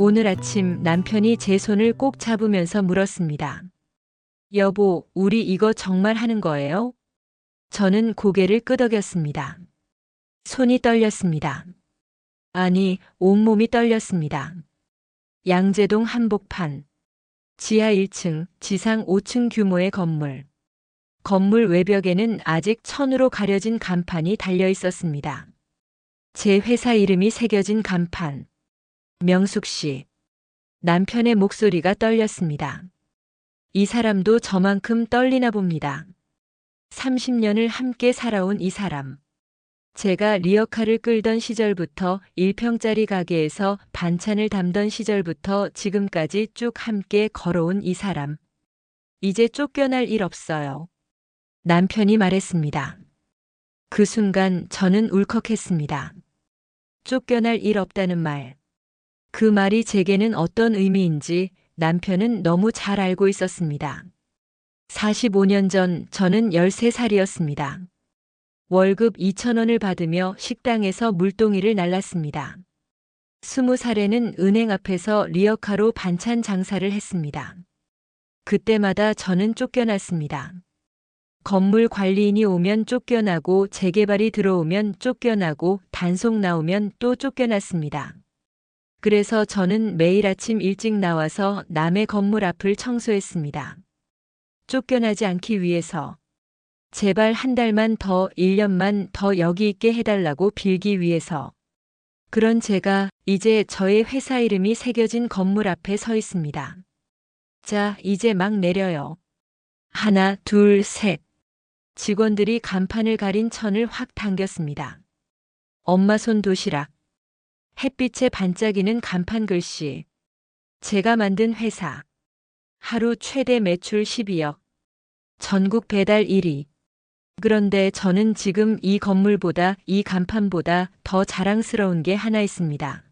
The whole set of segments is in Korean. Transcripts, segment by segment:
오늘 아침 남편이 제 손을 꼭 잡으면서 물었습니다. 여보, 우리 이거 정말 하는 거예요? 저는 고개를 끄덕였습니다. 손이 떨렸습니다. 아니, 온몸이 떨렸습니다. 양재동 한복판. 지하 1층, 지상 5층 규모의 건물. 건물 외벽에는 아직 천으로 가려진 간판이 달려 있었습니다. 제 회사 이름이 새겨진 간판. 명숙 씨. 남편의 목소리가 떨렸습니다. 이 사람도 저만큼 떨리나 봅니다. 30년을 함께 살아온 이 사람. 제가 리어카를 끌던 시절부터 1평짜리 가게에서 반찬을 담던 시절부터 지금까지 쭉 함께 걸어온 이 사람. 이제 쫓겨날 일 없어요. 남편이 말했습니다. 그 순간 저는 울컥했습니다. 쫓겨날 일 없다는 말. 그 말이 제게는 어떤 의미인지 남편은 너무 잘 알고 있었습니다. 45년 전 저는 13살이었습니다. 월급 2,000원을 받으며 식당에서 물동이를 날랐습니다. 20살에는 은행 앞에서 리어카로 반찬 장사를 했습니다. 그때마다 저는 쫓겨났습니다. 건물 관리인이 오면 쫓겨나고 재개발이 들어오면 쫓겨나고 단속 나오면 또 쫓겨났습니다. 그래서 저는 매일 아침 일찍 나와서 남의 건물 앞을 청소했습니다. 쫓겨나지 않기 위해서. 제발 한 달만 더, 1년만 더 여기 있게 해달라고 빌기 위해서. 그런 제가 이제 저의 회사 이름이 새겨진 건물 앞에 서 있습니다. 자, 이제 막 내려요. 하나, 둘, 셋. 직원들이 간판을 가린 천을 확 당겼습니다. 엄마 손 도시락. 햇빛에 반짝이는 간판 글씨. 제가 만든 회사. 하루 최대 매출 12억. 전국 배달 1위. 그런데 저는 지금 이 건물보다, 이 간판보다 더 자랑스러운 게 하나 있습니다.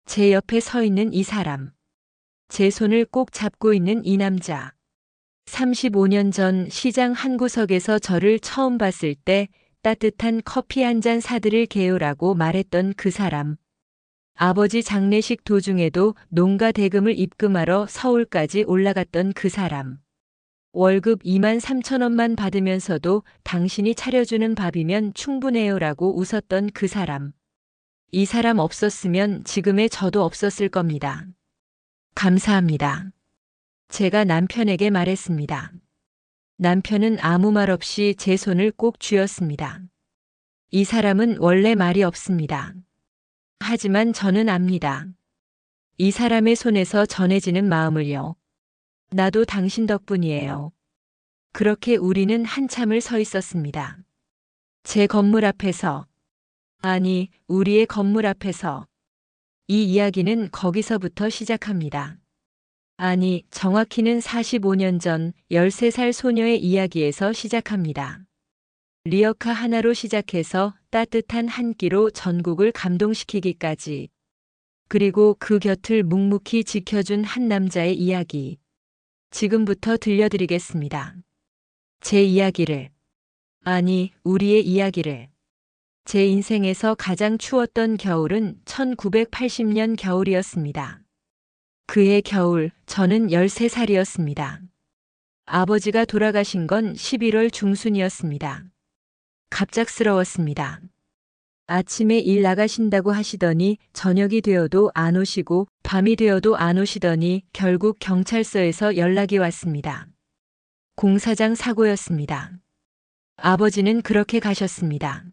제 옆에 서 있는 이 사람. 제 손을 꼭 잡고 있는 이 남자. 35년 전 시장 한 구석에서 저를 처음 봤을 때 따뜻한 커피 한 잔 사드릴게요라고 말했던 그 사람. 아버지 장례식 도중에도 농가 대금을 입금하러 서울까지 올라갔던 그 사람. 월급 23,000원만 받으면서도 당신이 차려주는 밥이면 충분해요라고 웃었던 그 사람. 이 사람 없었으면 지금의 저도 없었을 겁니다. 감사합니다. 제가 남편에게 말했습니다. 남편은 아무 말 없이 제 손을 꼭 쥐었습니다. 이 사람은 원래 말이 없습니다. 하지만 저는 압니다. 이 사람의 손에서 전해지는 마음을요. 나도 당신 덕분이에요. 그렇게 우리는 한참을 서 있었습니다. 제 건물 앞에서. 아니, 우리의 건물 앞에서. 이 이야기는 거기서부터 시작합니다. 아니, 정확히는 45년 전 13살 소녀의 이야기에서 시작합니다. 리어카 하나로 시작해서 따뜻한 한 끼로 전국을 감동시키기까지. 그리고 그 곁을 묵묵히 지켜준 한 남자의 이야기. 지금부터 들려드리겠습니다. 제 이야기를. 아니, 우리의 이야기를. 제 인생에서 가장 추웠던 겨울은 1980년 겨울이었습니다. 그해 겨울, 저는 13살이었습니다. 아버지가 돌아가신 건 11월 중순이었습니다. 갑작스러웠습니다. 아침에 일 나가신다고 하시더니 저녁이 되어도 안 오시고 밤이 되어도 안 오시더니 결국 경찰서에서 연락이 왔습니다. 공사장 사고였습니다. 아버지는 그렇게 가셨습니다.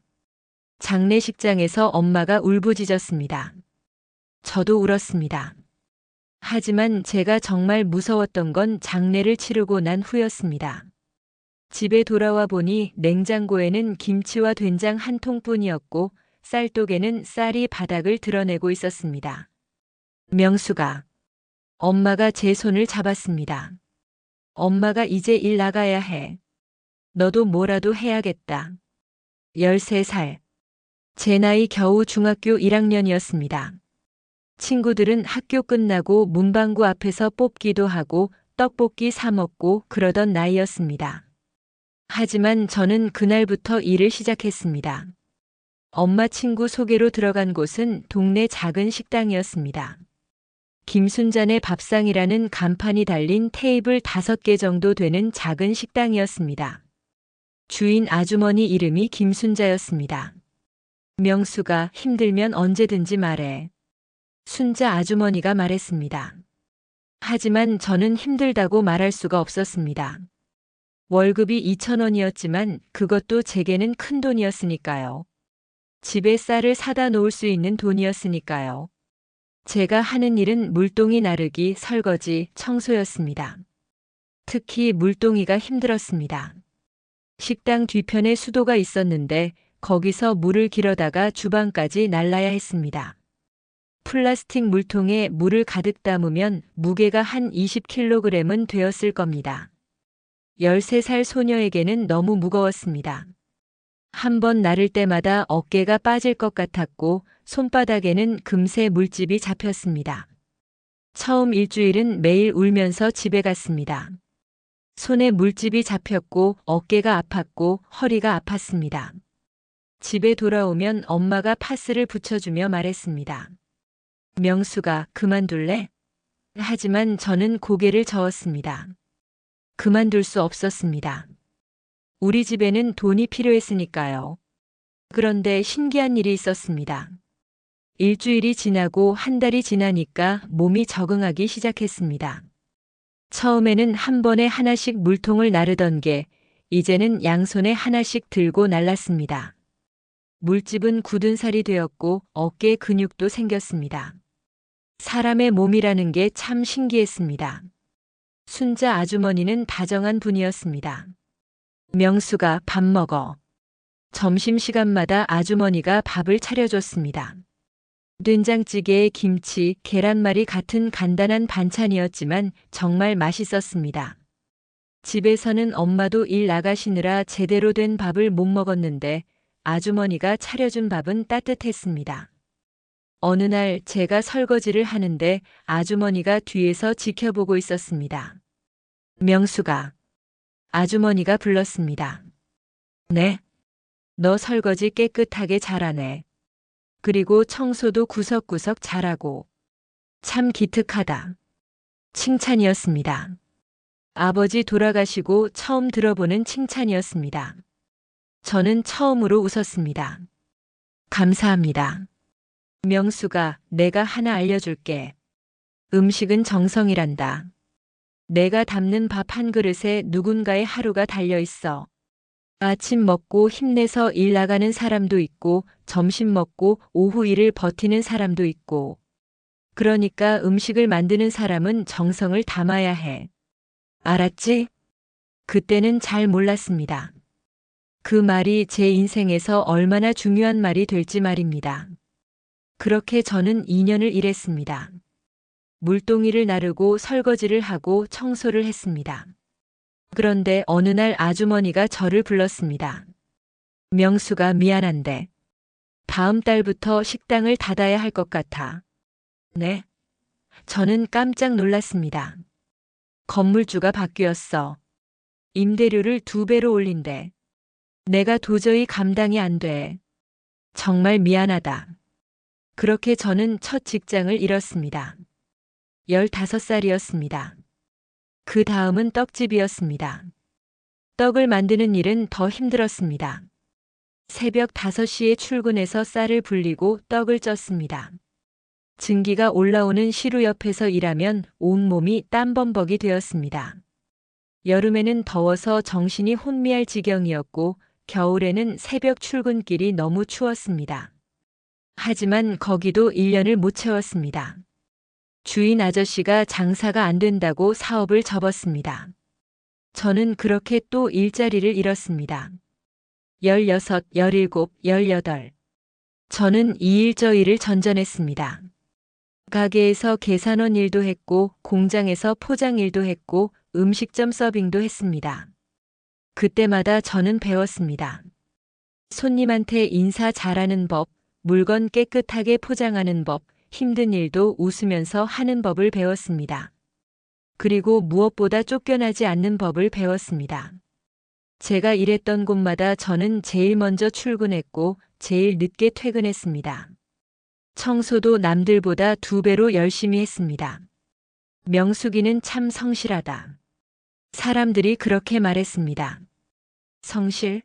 장례식장에서 엄마가 울부짖었습니다. 저도 울었습니다. 하지만 제가 정말 무서웠던 건 장례를 치르고 난 후였습니다. 집에 돌아와 보니 냉장고에는 김치와 된장 한 통뿐이었고 쌀독에는 쌀이 바닥을 드러내고 있었습니다. 명수가. 엄마가 제 손을 잡았습니다. 엄마가 이제 일 나가야 해. 너도 뭐라도 해야겠다. 13살. 제 나이 겨우 중학교 1학년이었습니다. 친구들은 학교 끝나고 문방구 앞에서 뽑기도 하고 떡볶이 사 먹고 그러던 나이였습니다. 하지만 저는 그날부터 일을 시작했습니다. 엄마 친구 소개로 들어간 곳은 동네 작은 식당이었습니다. 김순잔의 밥상이라는 간판이 달린 테이블 5개 정도 되는 작은 식당이었습니다. 주인 아주머니 이름이 김순자였습니다. 명수가 힘들면 언제든지 말해. 순자 아주머니가 말했습니다. 하지만 저는 힘들다고 말할 수가 없었습니다. 월급이 2,000원이었지만 그것도 제게는 큰 돈이었으니까요. 집에 쌀을 사다 놓을 수 있는 돈이었으니까요. 제가 하는 일은 물동이 나르기, 설거지, 청소였습니다. 특히 물동이가 힘들었습니다. 식당 뒤편에 수도가 있었는데 거기서 물을 길어다가 주방까지 날라야 했습니다. 플라스틱 물통에 물을 가득 담으면 무게가 한 20kg은 되었을 겁니다. 13살 소녀에게는 너무 무거웠습니다. 한 번 나를 때마다 어깨가 빠질 것 같았고 손바닥에는 금세 물집이 잡혔습니다. 처음 일주일은 매일 울면서 집에 갔습니다. 손에 물집이 잡혔고 어깨가 아팠고 허리가 아팠습니다. 집에 돌아오면 엄마가 파스를 붙여주며 말했습니다. 명수가 그만둘래? 하지만 저는 고개를 저었습니다. 그만둘 수 없었습니다. 우리 집에는 돈이 필요했으니까요. 그런데 신기한 일이 있었습니다. 일주일이 지나고 한 달이 지나니까 몸이 적응하기 시작했습니다. 처음에는 한 번에 하나씩 물통을 나르던 게 이제는 양손에 하나씩 들고 날랐습니다. 물집은 굳은 살이 되었고 어깨 근육도 생겼습니다. 사람의 몸이라는 게 참 신기했습니다. 순자 아주머니는 다정한 분이었습니다. 명수가 밥 먹어. 점심시간마다 아주머니가 밥을 차려줬습니다. 된장찌개에 김치, 계란말이 같은 간단한 반찬이었지만 정말 맛있었습니다. 집에서는 엄마도 일 나가시느라 제대로 된 밥을 못 먹었는데 아주머니가 차려준 밥은 따뜻했습니다. 어느 날 제가 설거지를 하는데 아주머니가 뒤에서 지켜보고 있었습니다. 명수가. 아주머니가 불렀습니다. 네. 너 설거지 깨끗하게 잘하네. 그리고 청소도 구석구석 잘하고. 참 기특하다. 칭찬이었습니다. 아버지 돌아가시고 처음 들어보는 칭찬이었습니다. 저는 처음으로 웃었습니다. 감사합니다. 명수가 내가 하나 알려줄게. 음식은 정성이란다. 내가 담는 밥 한 그릇에 누군가의 하루가 달려있어. 아침 먹고 힘내서 일 나가는 사람도 있고 점심 먹고 오후 일을 버티는 사람도 있고. 그러니까 음식을 만드는 사람은 정성을 담아야 해. 알았지? 그때는 잘 몰랐습니다. 그 말이 제 인생에서 얼마나 중요한 말이 될지 말입니다. 그렇게 저는 2년을 일했습니다. 물동이를 나르고 설거지를 하고 청소를 했습니다. 그런데 어느 날 아주머니가 저를 불렀습니다. 명수가 미안한데 다음 달부터 식당을 닫아야 할 것 같아. 네? 저는 깜짝 놀랐습니다. 건물주가 바뀌었어. 임대료를 2배로 올린대. 내가 도저히 감당이 안 돼. 정말 미안하다. 그렇게 저는 첫 직장을 잃었습니다. 15살이었습니다. 그 다음은 떡집이었습니다. 떡을 만드는 일은 더 힘들었습니다. 새벽 5시에 출근해서 쌀을 불리고 떡을 쪘습니다. 증기가 올라오는 시루 옆에서 일하면 온몸이 땀범벅이 되었습니다. 여름에는 더워서 정신이 혼미할 지경이었고 겨울에는 새벽 출근길이 너무 추웠습니다. 하지만 거기도 1년을 못 채웠습니다. 주인 아저씨가 장사가 안 된다고 사업을 접었습니다. 저는 그렇게 또 일자리를 잃었습니다. 16, 17, 18. 저는 이 일 저 일을 전전했습니다. 가게에서 계산원 일도 했고 공장에서 포장 일도 했고 음식점 서빙도 했습니다. 그때마다 저는 배웠습니다. 손님한테 인사 잘하는 법, 물건 깨끗하게 포장하는 법, 힘든 일도 웃으면서 하는 법을 배웠습니다. 그리고 무엇보다 쫓겨나지 않는 법을 배웠습니다. 제가 일했던 곳마다 저는 제일 먼저 출근했고 제일 늦게 퇴근했습니다. 청소도 남들보다 2배로 열심히 했습니다. 명숙이는 참 성실하다. 사람들이 그렇게 말했습니다. 성실?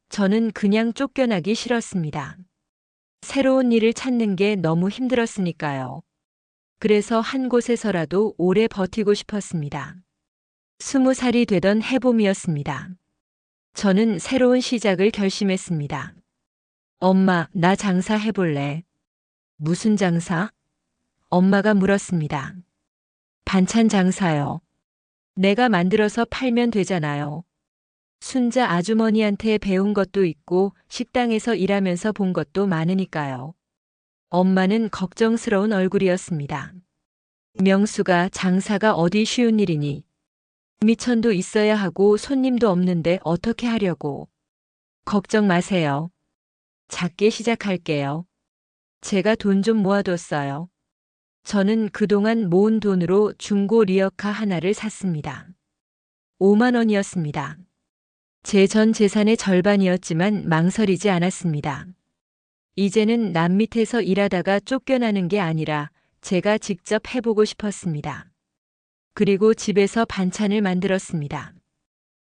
저는 그냥 쫓겨나기 싫었습니다. 새로운 일을 찾는 게 너무 힘들었으니까요. 그래서 한 곳에서라도 오래 버티고 싶었습니다. 20살이 되던 해봄이었습니다. 저는 새로운 시작을 결심했습니다. 엄마, 나 장사해볼래. 무슨 장사? 엄마가 물었습니다. 반찬 장사요. 내가 만들어서 팔면 되잖아요. 순자 아주머니한테 배운 것도 있고 식당에서 일하면서 본 것도 많으니까요. 엄마는 걱정스러운 얼굴이었습니다. 명수가 장사가 어디 쉬운 일이니? 미천도 있어야 하고 손님도 없는데 어떻게 하려고. 걱정 마세요. 작게 시작할게요. 제가 돈 좀 모아뒀어요. 저는 그동안 모은 돈으로 중고 리어카 하나를 샀습니다. 5만 원이었습니다. 제 전 재산의 절반이었지만 망설이지 않았습니다. 이제는 남 밑에서 일하다가 쫓겨나는 게 아니라 제가 직접 해보고 싶었습니다. 그리고 집에서 반찬을 만들었습니다.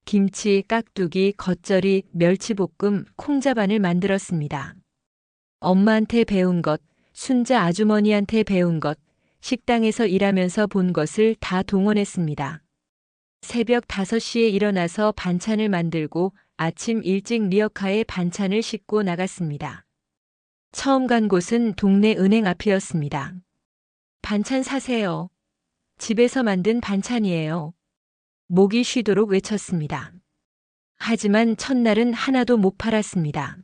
김치, 깍두기, 겉절이, 멸치볶음, 콩자반을 만들었습니다. 엄마한테 배운 것, 순자 아주머니한테 배운 것, 식당에서 일하면서 본 것을 다 동원했습니다. 새벽 5시에 일어나서 반찬을 만들고 아침 일찍 리어카에 반찬을 싣고 나갔습니다. 처음 간 곳은 동네 은행 앞이었습니다. 반찬 사세요. 집에서 만든 반찬이에요. 목이 쉬도록 외쳤습니다. 하지만 첫날은 하나도 못 팔았습니다.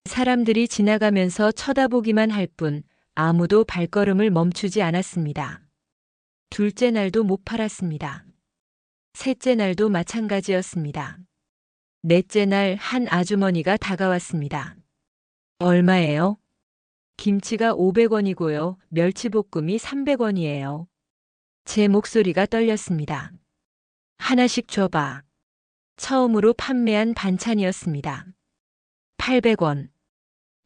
사람들이 지나가면서 쳐다보기만 할 뿐 아무도 발걸음을 멈추지 않았습니다. 둘째 날도 못 팔았습니다. 셋째 날도 마찬가지였습니다. 넷째 날 한 아주머니가 다가왔습니다. 얼마예요? 김치가 500원이고요. 멸치볶음이 300원이에요. 제 목소리가 떨렸습니다. 하나씩 줘봐. 처음으로 판매한 반찬이었습니다. 800원.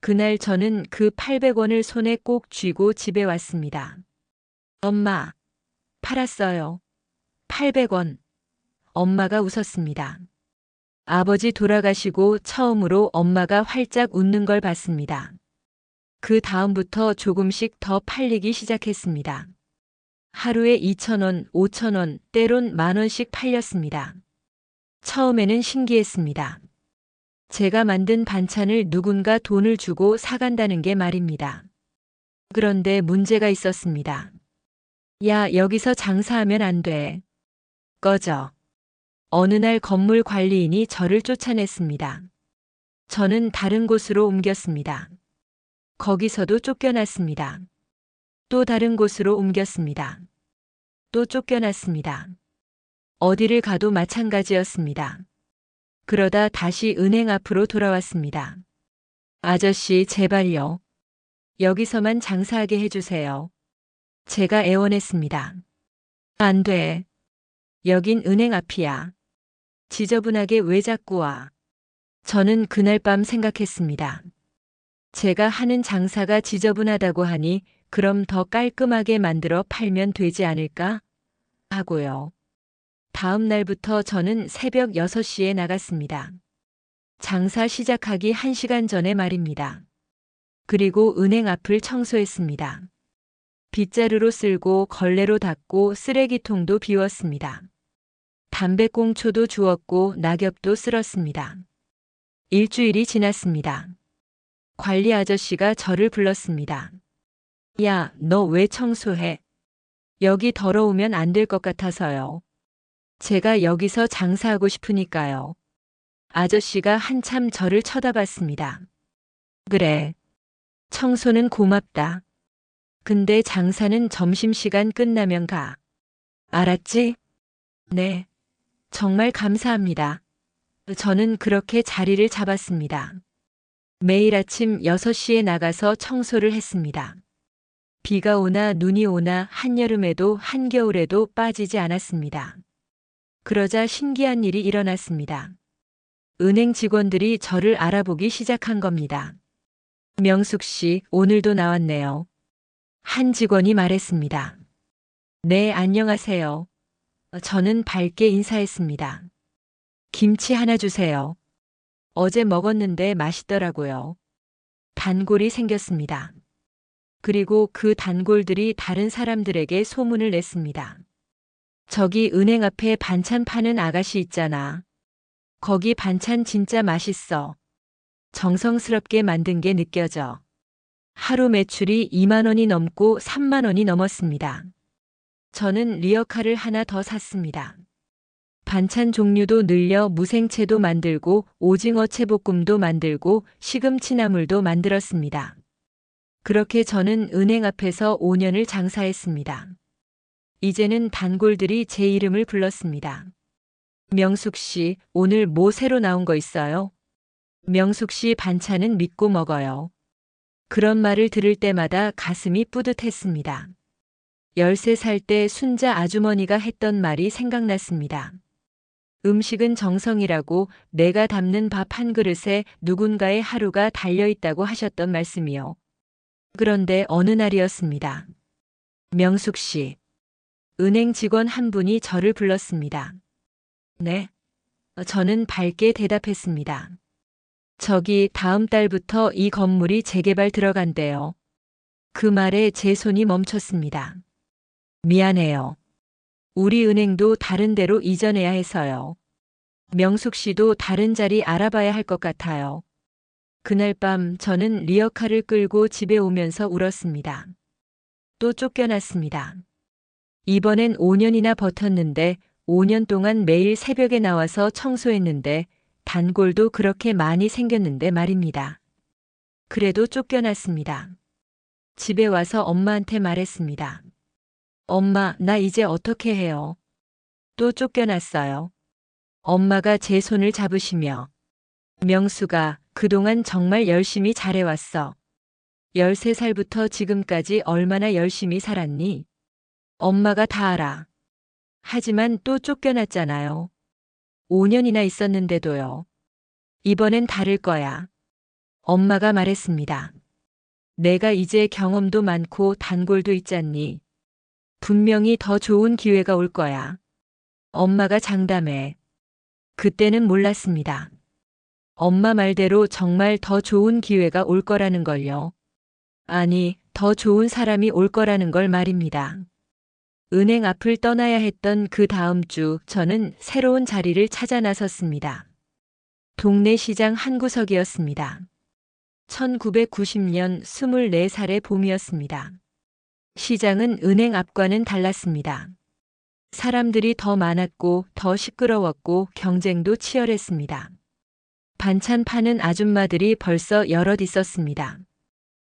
그날 저는 그 800원을 손에 꼭 쥐고 집에 왔습니다. 엄마, 팔았어요. 800원. 엄마가 웃었습니다. 아버지 돌아가시고 처음으로 엄마가 활짝 웃는 걸 봤습니다. 그 다음부터 조금씩 더 팔리기 시작했습니다. 하루에 2,000원, 5,000원, 때론 10,000원씩 팔렸습니다. 처음에는 신기했습니다. 제가 만든 반찬을 누군가 돈을 주고 사간다는 게 말입니다. 그런데 문제가 있었습니다. 야, 여기서 장사하면 안 돼. 꺼져. 어느 날 건물 관리인이 저를 쫓아냈습니다. 저는 다른 곳으로 옮겼습니다. 거기서도 쫓겨났습니다. 또 다른 곳으로 옮겼습니다. 또 쫓겨났습니다. 어디를 가도 마찬가지였습니다. 그러다 다시 은행 앞으로 돌아왔습니다. 아저씨, 제발요. 여기서만 장사하게 해주세요. 제가 애원했습니다. 안 돼. 여긴 은행 앞이야. 지저분하게 왜 자꾸 와? 저는 그날 밤 생각했습니다. 제가 하는 장사가 지저분하다고 하니 그럼 더 깔끔하게 만들어 팔면 되지 않을까? 하고요. 다음 날부터 저는 새벽 6시에 나갔습니다. 장사 시작하기 1시간 전에 말입니다. 그리고 은행 앞을 청소했습니다. 빗자루로 쓸고 걸레로 닦고 쓰레기통도 비웠습니다. 담배꽁초도 주웠고 낙엽도 쓸었습니다. 일주일이 지났습니다. 관리 아저씨가 저를 불렀습니다. 야, 너 왜 청소해? 여기 더러우면 안 될 것 같아서요. 제가 여기서 장사하고 싶으니까요. 아저씨가 한참 저를 쳐다봤습니다. 그래. 청소는 고맙다. 근데 장사는 점심시간 끝나면 가. 알았지? 네. 정말 감사합니다. 저는 그렇게 자리를 잡았습니다. 매일 아침 6시에 나가서 청소를 했습니다. 비가 오나 눈이 오나 한여름에도 한겨울에도 빠지지 않았습니다. 그러자 신기한 일이 일어났습니다. 은행 직원들이 저를 알아보기 시작한 겁니다. 명숙 씨, 오늘도 나왔네요. 한 직원이 말했습니다. 네, 안녕하세요. 저는 밝게 인사했습니다. 김치 하나 주세요. 어제 먹었는데 맛있더라고요. 단골이 생겼습니다. 그리고 그 단골들이 다른 사람들에게 소문을 냈습니다. 저기 은행 앞에 반찬 파는 아가씨 있잖아. 거기 반찬 진짜 맛있어. 정성스럽게 만든 게 느껴져. 하루 매출이 2만 원이 넘고 3만 원이 넘었습니다. 저는 리어카를 하나 더 샀습니다. 반찬 종류도 늘려 무생채도 만들고 오징어 채볶음도 만들고 시금치나물도 만들었습니다. 그렇게 저는 은행 앞에서 5년을 장사했습니다. 이제는 단골들이 제 이름을 불렀습니다. 명숙 씨, 오늘 뭐 새로 나온 거 있어요? 명숙 씨 반찬은 믿고 먹어요. 그런 말을 들을 때마다 가슴이 뿌듯했습니다. 13살 때 순자 아주머니가 했던 말이 생각났습니다. 음식은 정성이라고 내가 담는 밥 한 그릇에 누군가의 하루가 달려있다고 하셨던 말씀이요. 그런데 어느 날이었습니다. 명숙 씨, 은행 직원 한 분이 저를 불렀습니다. 네. 저는 밝게 대답했습니다. 저기 다음 달부터 이 건물이 재개발 들어간대요. 그 말에 제 손이 멈췄습니다. 미안해요. 우리 은행도 다른 데로 이전해야 해서요. 명숙 씨도 다른 자리 알아봐야 할 것 같아요. 그날 밤 저는 리어카를 끌고 집에 오면서 울었습니다. 또 쫓겨났습니다. 이번엔 5년이나 버텼는데 5년 동안 매일 새벽에 나와서 청소했는데 단골도 그렇게 많이 생겼는데 말입니다. 그래도 쫓겨났습니다. 집에 와서 엄마한테 말했습니다. 엄마, 나 이제 어떻게 해요? 또 쫓겨났어요. 엄마가 제 손을 잡으시며 명수가 그동안 정말 열심히 잘해왔어. 13살부터 지금까지 얼마나 열심히 살았니? 엄마가 다 알아. 하지만 또 쫓겨났잖아요. 5년이나 있었는데도요. 이번엔 다를 거야. 엄마가 말했습니다. 내가 이제 경험도 많고 단골도 있잖니. 분명히 더 좋은 기회가 올 거야. 엄마가 장담해. 그때는 몰랐습니다. 엄마 말대로 정말 더 좋은 기회가 올 거라는 걸요. 아니, 더 좋은 사람이 올 거라는 걸 말입니다. 은행 앞을 떠나야 했던 그 다음 주 저는 새로운 자리를 찾아 나섰습니다. 동네 시장 한 구석이었습니다. 1990년 24살의 봄이었습니다. 시장은 은행 앞과는 달랐습니다. 사람들이 더 많았고 더 시끄러웠고 경쟁도 치열했습니다. 반찬 파는 아줌마들이 벌써 여럿 있었습니다.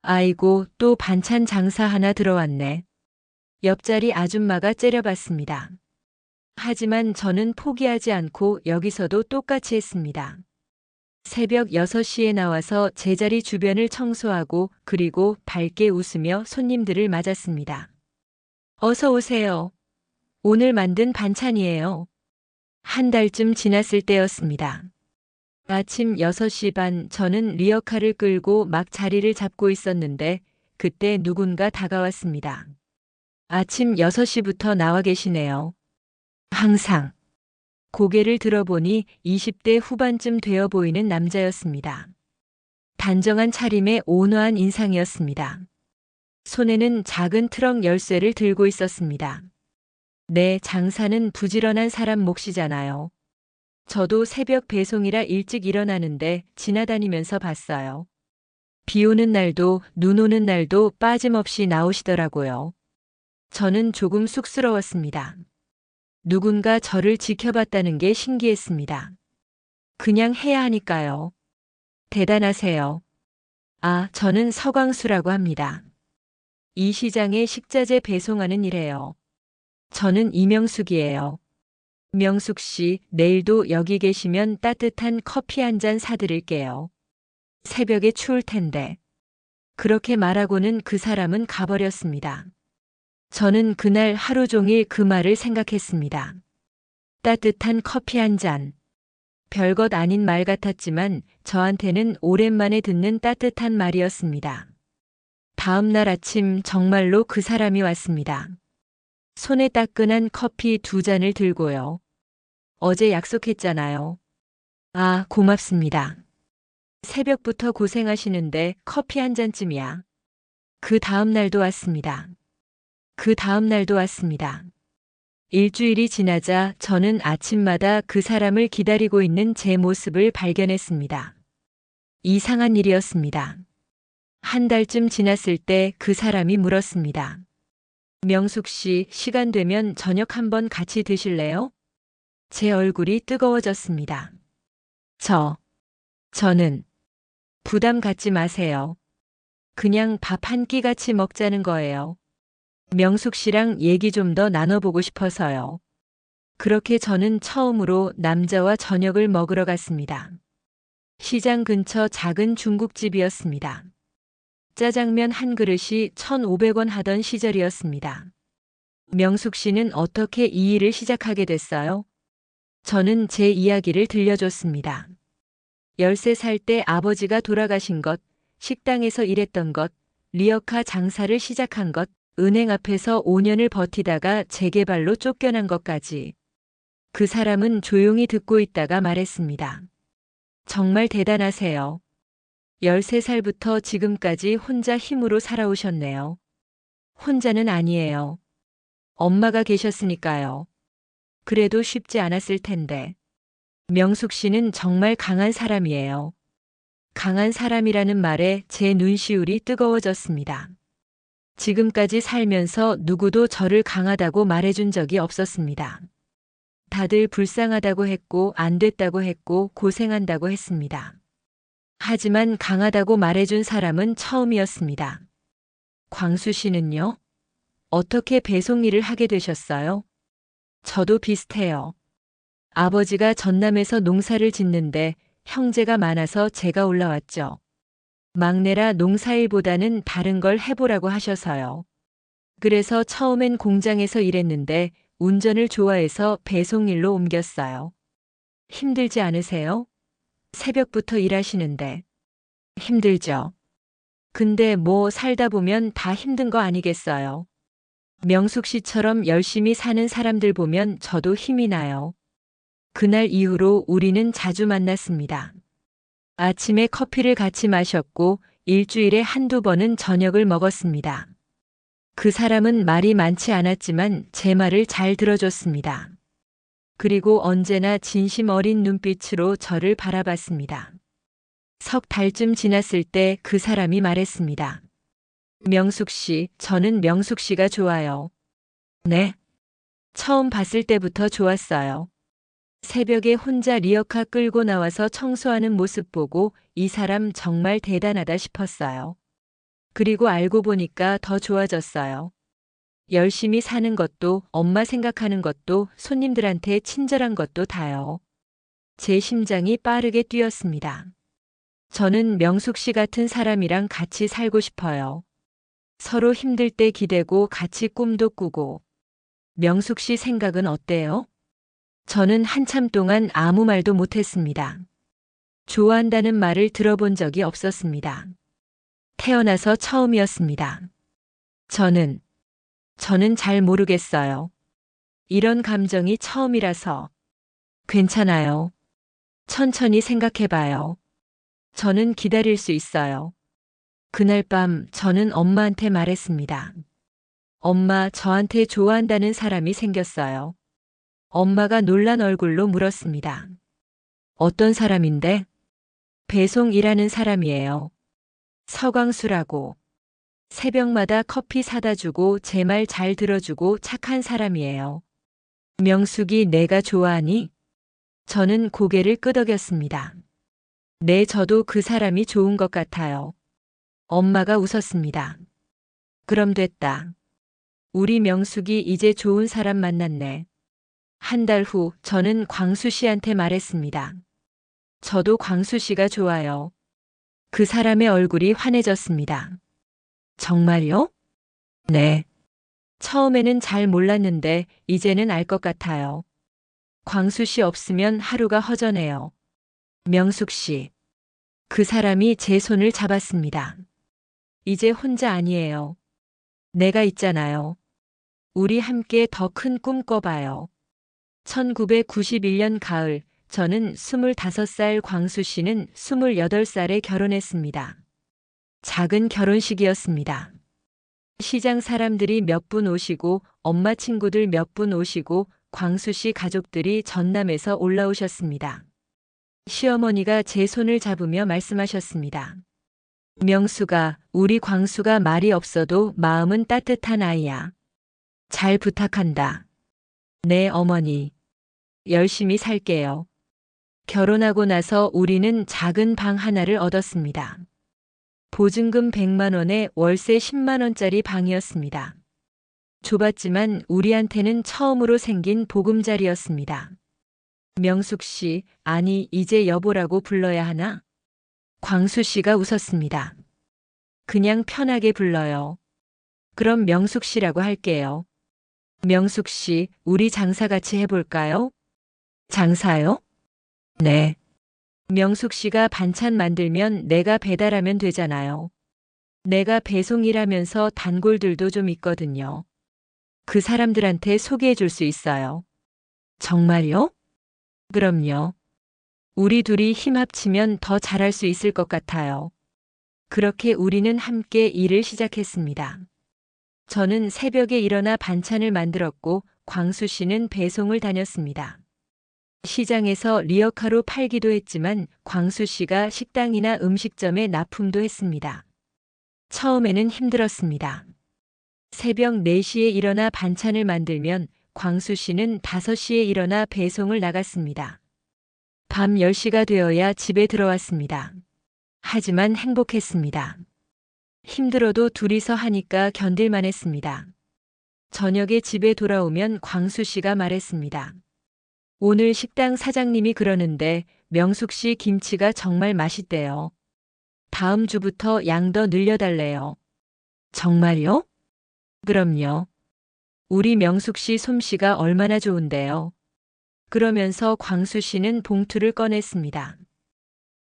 아이고, 또 반찬 장사 하나 들어왔네. 옆자리 아줌마가 째려봤습니다. 하지만 저는 포기하지 않고 여기서도 똑같이 했습니다. 새벽 6시에 나와서 제자리 주변을 청소하고 그리고 밝게 웃으며 손님들을 맞았습니다. 어서 오세요. 오늘 만든 반찬이에요. 한 달쯤 지났을 때였습니다. 아침 6시 반 저는 리어카를 끌고 막 자리를 잡고 있었는데 그때 누군가 다가왔습니다. 아침 6시부터 나와 계시네요. 항상. 고개를 들어보니 20대 후반쯤 되어 보이는 남자였습니다. 단정한 차림에 온화한 인상이었습니다. 손에는 작은 트럭 열쇠를 들고 있었습니다. 내 장사는 부지런한 사람 몫이잖아요. 저도 새벽 배송이라 일찍 일어나는데 지나다니면서 봤어요. 비 오는 날도 눈 오는 날도 빠짐없이 나오시더라고요. 저는 조금 쑥스러웠습니다. 누군가 저를 지켜봤다는 게 신기했습니다. 그냥 해야 하니까요. 대단하세요. 아, 저는 서광수라고 합니다. 이 시장에 식자재 배송하는 일해요. 저는 이명숙이에요. 명숙 씨, 내일도 여기 계시면 따뜻한 커피 한 잔 사드릴게요. 새벽에 추울 텐데. 그렇게 말하고는 그 사람은 가버렸습니다. 저는 그날 하루 종일 그 말을 생각했습니다. 따뜻한 커피 한 잔. 별것 아닌 말 같았지만 저한테는 오랜만에 듣는 따뜻한 말이었습니다. 다음 날 아침 정말로 그 사람이 왔습니다. 손에 따끈한 커피 2잔을 들고요. 어제 약속했잖아요. 아, 고맙습니다. 새벽부터 고생하시는데 커피 한 잔쯤이야. 그 다음 날도 왔습니다. 그 다음 날도 왔습니다. 일주일이 지나자 저는 아침마다 그 사람을 기다리고 있는 제 모습을 발견했습니다. 이상한 일이었습니다. 한 달쯤 지났을 때 그 사람이 물었습니다. 명숙 씨, 시간 되면 저녁 한번 같이 드실래요? 제 얼굴이 뜨거워졌습니다. 저는 부담 갖지 마세요. 그냥 밥 한 끼 같이 먹자는 거예요. 명숙 씨랑 얘기 좀 더 나눠보고 싶어서요. 그렇게 저는 처음으로 남자와 저녁을 먹으러 갔습니다. 시장 근처 작은 중국집이었습니다. 짜장면 한 그릇이 1,500원 하던 시절이었습니다. 명숙 씨는 어떻게 이 일을 시작하게 됐어요? 저는 제 이야기를 들려줬습니다. 13살 때 아버지가 돌아가신 것, 식당에서 일했던 것, 리어카 장사를 시작한 것, 은행 앞에서 5년을 버티다가 재개발로 쫓겨난 것까지. 그 사람은 조용히 듣고 있다가 말했습니다. 정말 대단하세요. 13살부터 지금까지 혼자 힘으로 살아오셨네요. 혼자는 아니에요. 엄마가 계셨으니까요. 그래도 쉽지 않았을 텐데. 명숙 씨는 정말 강한 사람이에요. 강한 사람이라는 말에 제 눈시울이 뜨거워졌습니다. 지금까지 살면서 누구도 저를 강하다고 말해준 적이 없었습니다. 다들 불쌍하다고 했고 안 됐다고 했고 고생한다고 했습니다. 하지만 강하다고 말해준 사람은 처음이었습니다. 광수 씨는요? 어떻게 배송 일을 하게 되셨어요? 저도 비슷해요. 아버지가 전남에서 농사를 짓는데 형제가 많아서 제가 올라왔죠. 막내라 농사일보다는 다른 걸 해보라고 하셔서요. 그래서 처음엔 공장에서 일했는데 운전을 좋아해서 배송일로 옮겼어요. 힘들지 않으세요? 새벽부터 일하시는데. 힘들죠. 근데 뭐 살다 보면 다 힘든 거 아니겠어요? 명숙 씨처럼 열심히 사는 사람들 보면 저도 힘이 나요. 그날 이후로 우리는 자주 만났습니다. 아침에 커피를 같이 마셨고 일주일에 한두 번은 저녁을 먹었습니다. 그 사람은 말이 많지 않았지만 제 말을 잘 들어줬습니다. 그리고 언제나 진심 어린 눈빛으로 저를 바라봤습니다. 석 달쯤 지났을 때 그 사람이 말했습니다. 명숙 씨, 저는 명숙 씨가 좋아요. 네. 처음 봤을 때부터 좋았어요. 새벽에 혼자 리어카 끌고 나와서 청소하는 모습 보고 이 사람 정말 대단하다 싶었어요. 그리고 알고 보니까 더 좋아졌어요. 열심히 사는 것도, 엄마 생각하는 것도, 손님들한테 친절한 것도 다요. 제 심장이 빠르게 뛰었습니다. 저는 명숙 씨 같은 사람이랑 같이 살고 싶어요. 서로 힘들 때 기대고 같이 꿈도 꾸고. 명숙 씨 생각은 어때요? 저는 한참 동안 아무 말도 못했습니다. 좋아한다는 말을 들어본 적이 없었습니다. 태어나서 처음이었습니다. 저는 잘 모르겠어요. 이런 감정이 처음이라서. 괜찮아요. 천천히 생각해봐요. 저는 기다릴 수 있어요. 그날 밤 저는 엄마한테 말했습니다. 엄마, 저한테 좋아한다는 사람이 생겼어요. 엄마가 놀란 얼굴로 물었습니다. 어떤 사람인데? 배송 일하는 사람이에요. 서광수라고. 새벽마다 커피 사다 주고 제 말 잘 들어주고 착한 사람이에요. 명숙이 내가 좋아하니? 저는 고개를 끄덕였습니다. 네, 저도 그 사람이 좋은 것 같아요. 엄마가 웃었습니다. 그럼 됐다. 우리 명숙이 이제 좋은 사람 만났네. 한 달 후 저는 광수 씨한테 말했습니다. 저도 광수 씨가 좋아요. 그 사람의 얼굴이 환해졌습니다. 정말요? 네. 처음에는 잘 몰랐는데 이제는 알 것 같아요. 광수 씨 없으면 하루가 허전해요. 명숙 씨. 그 사람이 제 손을 잡았습니다. 이제 혼자 아니에요. 내가 있잖아요. 우리 함께 더 큰 꿈 꿔봐요. 1991년 가을, 저는 25살, 광수 씨는 28살에 결혼했습니다. 작은 결혼식이었습니다. 시장 사람들이 몇 분 오시고, 엄마 친구들 몇 분 오시고, 광수 씨 가족들이 전남에서 올라오셨습니다. 시어머니가 제 손을 잡으며 말씀하셨습니다. 명수가, 우리 광수가 말이 없어도 마음은 따뜻한 아이야. 잘 부탁한다. 네, 어머니. 열심히 살게요. 결혼하고 나서 우리는 작은 방 하나를 얻었습니다. 보증금 100만 원에 월세 10만 원짜리 방이었습니다. 좁았지만 우리한테는 처음으로 생긴 보금자리였습니다. 명숙 씨, 아니 이제 여보라고 불러야 하나? 광수 씨가 웃었습니다. 그냥 편하게 불러요. 그럼 명숙 씨라고 할게요. 명숙 씨, 우리 장사 같이 해볼까요? 장사요? 네. 명숙 씨가 반찬 만들면 내가 배달하면 되잖아요. 내가 배송 일하면서 단골들도 좀 있거든요. 그 사람들한테 소개해 줄 수 있어요. 정말요? 그럼요. 우리 둘이 힘 합치면 더 잘할 수 있을 것 같아요. 그렇게 우리는 함께 일을 시작했습니다. 저는 새벽에 일어나 반찬을 만들었고 광수 씨는 배송을 다녔습니다. 시장에서 리어카로 팔기도 했지만 광수 씨가 식당이나 음식점에 납품도 했습니다. 처음에는 힘들었습니다. 새벽 4시에 일어나 반찬을 만들면 광수 씨는 5시에 일어나 배송을 나갔습니다. 밤 10시가 되어야 집에 들어왔습니다. 하지만 행복했습니다. 힘들어도 둘이서 하니까 견딜만 했습니다. 저녁에 집에 돌아오면 광수 씨가 말했습니다. 오늘 식당 사장님이 그러는데 명숙 씨 김치가 정말 맛있대요. 다음 주부터 양 더 늘려달래요. 정말요? 그럼요. 우리 명숙 씨 솜씨가 얼마나 좋은데요. 그러면서 광수 씨는 봉투를 꺼냈습니다.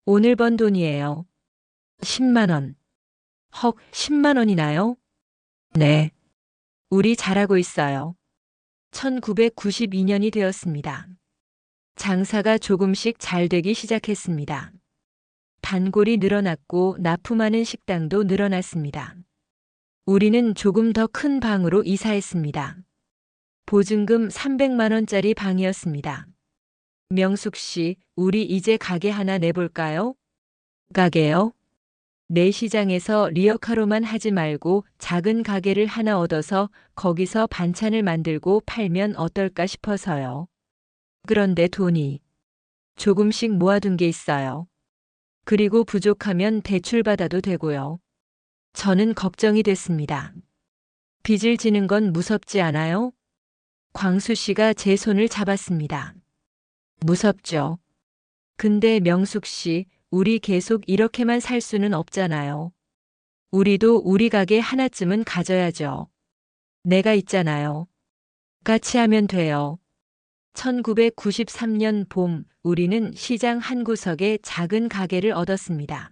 오늘 번 돈이에요. 10만 원. 헉, 10만 원이나요? 네. 우리 잘하고 있어요. 1992년이 되었습니다. 장사가 조금씩 잘 되기 시작했습니다. 단골이 늘어났고 납품하는 식당도 늘어났습니다. 우리는 조금 더 큰 방으로 이사했습니다. 보증금 300만 원짜리 방이었습니다. 명숙 씨, 우리 이제 가게 하나 내볼까요? 가게요? 내 시장에서 리어카로만 하지 말고 작은 가게를 하나 얻어서 거기서 반찬을 만들고 팔면 어떨까 싶어서요. 그런데 돈이 조금씩 모아둔 게 있어요. 그리고 부족하면 대출받아도 되고요. 저는 걱정이 됐습니다. 빚을 지는 건 무섭지 않아요? 광수 씨가 제 손을 잡았습니다. 무섭죠. 근데 명숙 씨, 우리 계속 이렇게만 살 수는 없잖아요. 우리도 우리 가게 하나쯤은 가져야죠. 내가 있잖아요. 같이 하면 돼요. 1993년 봄, 우리는 시장 한 구석에 작은 가게를 얻었습니다.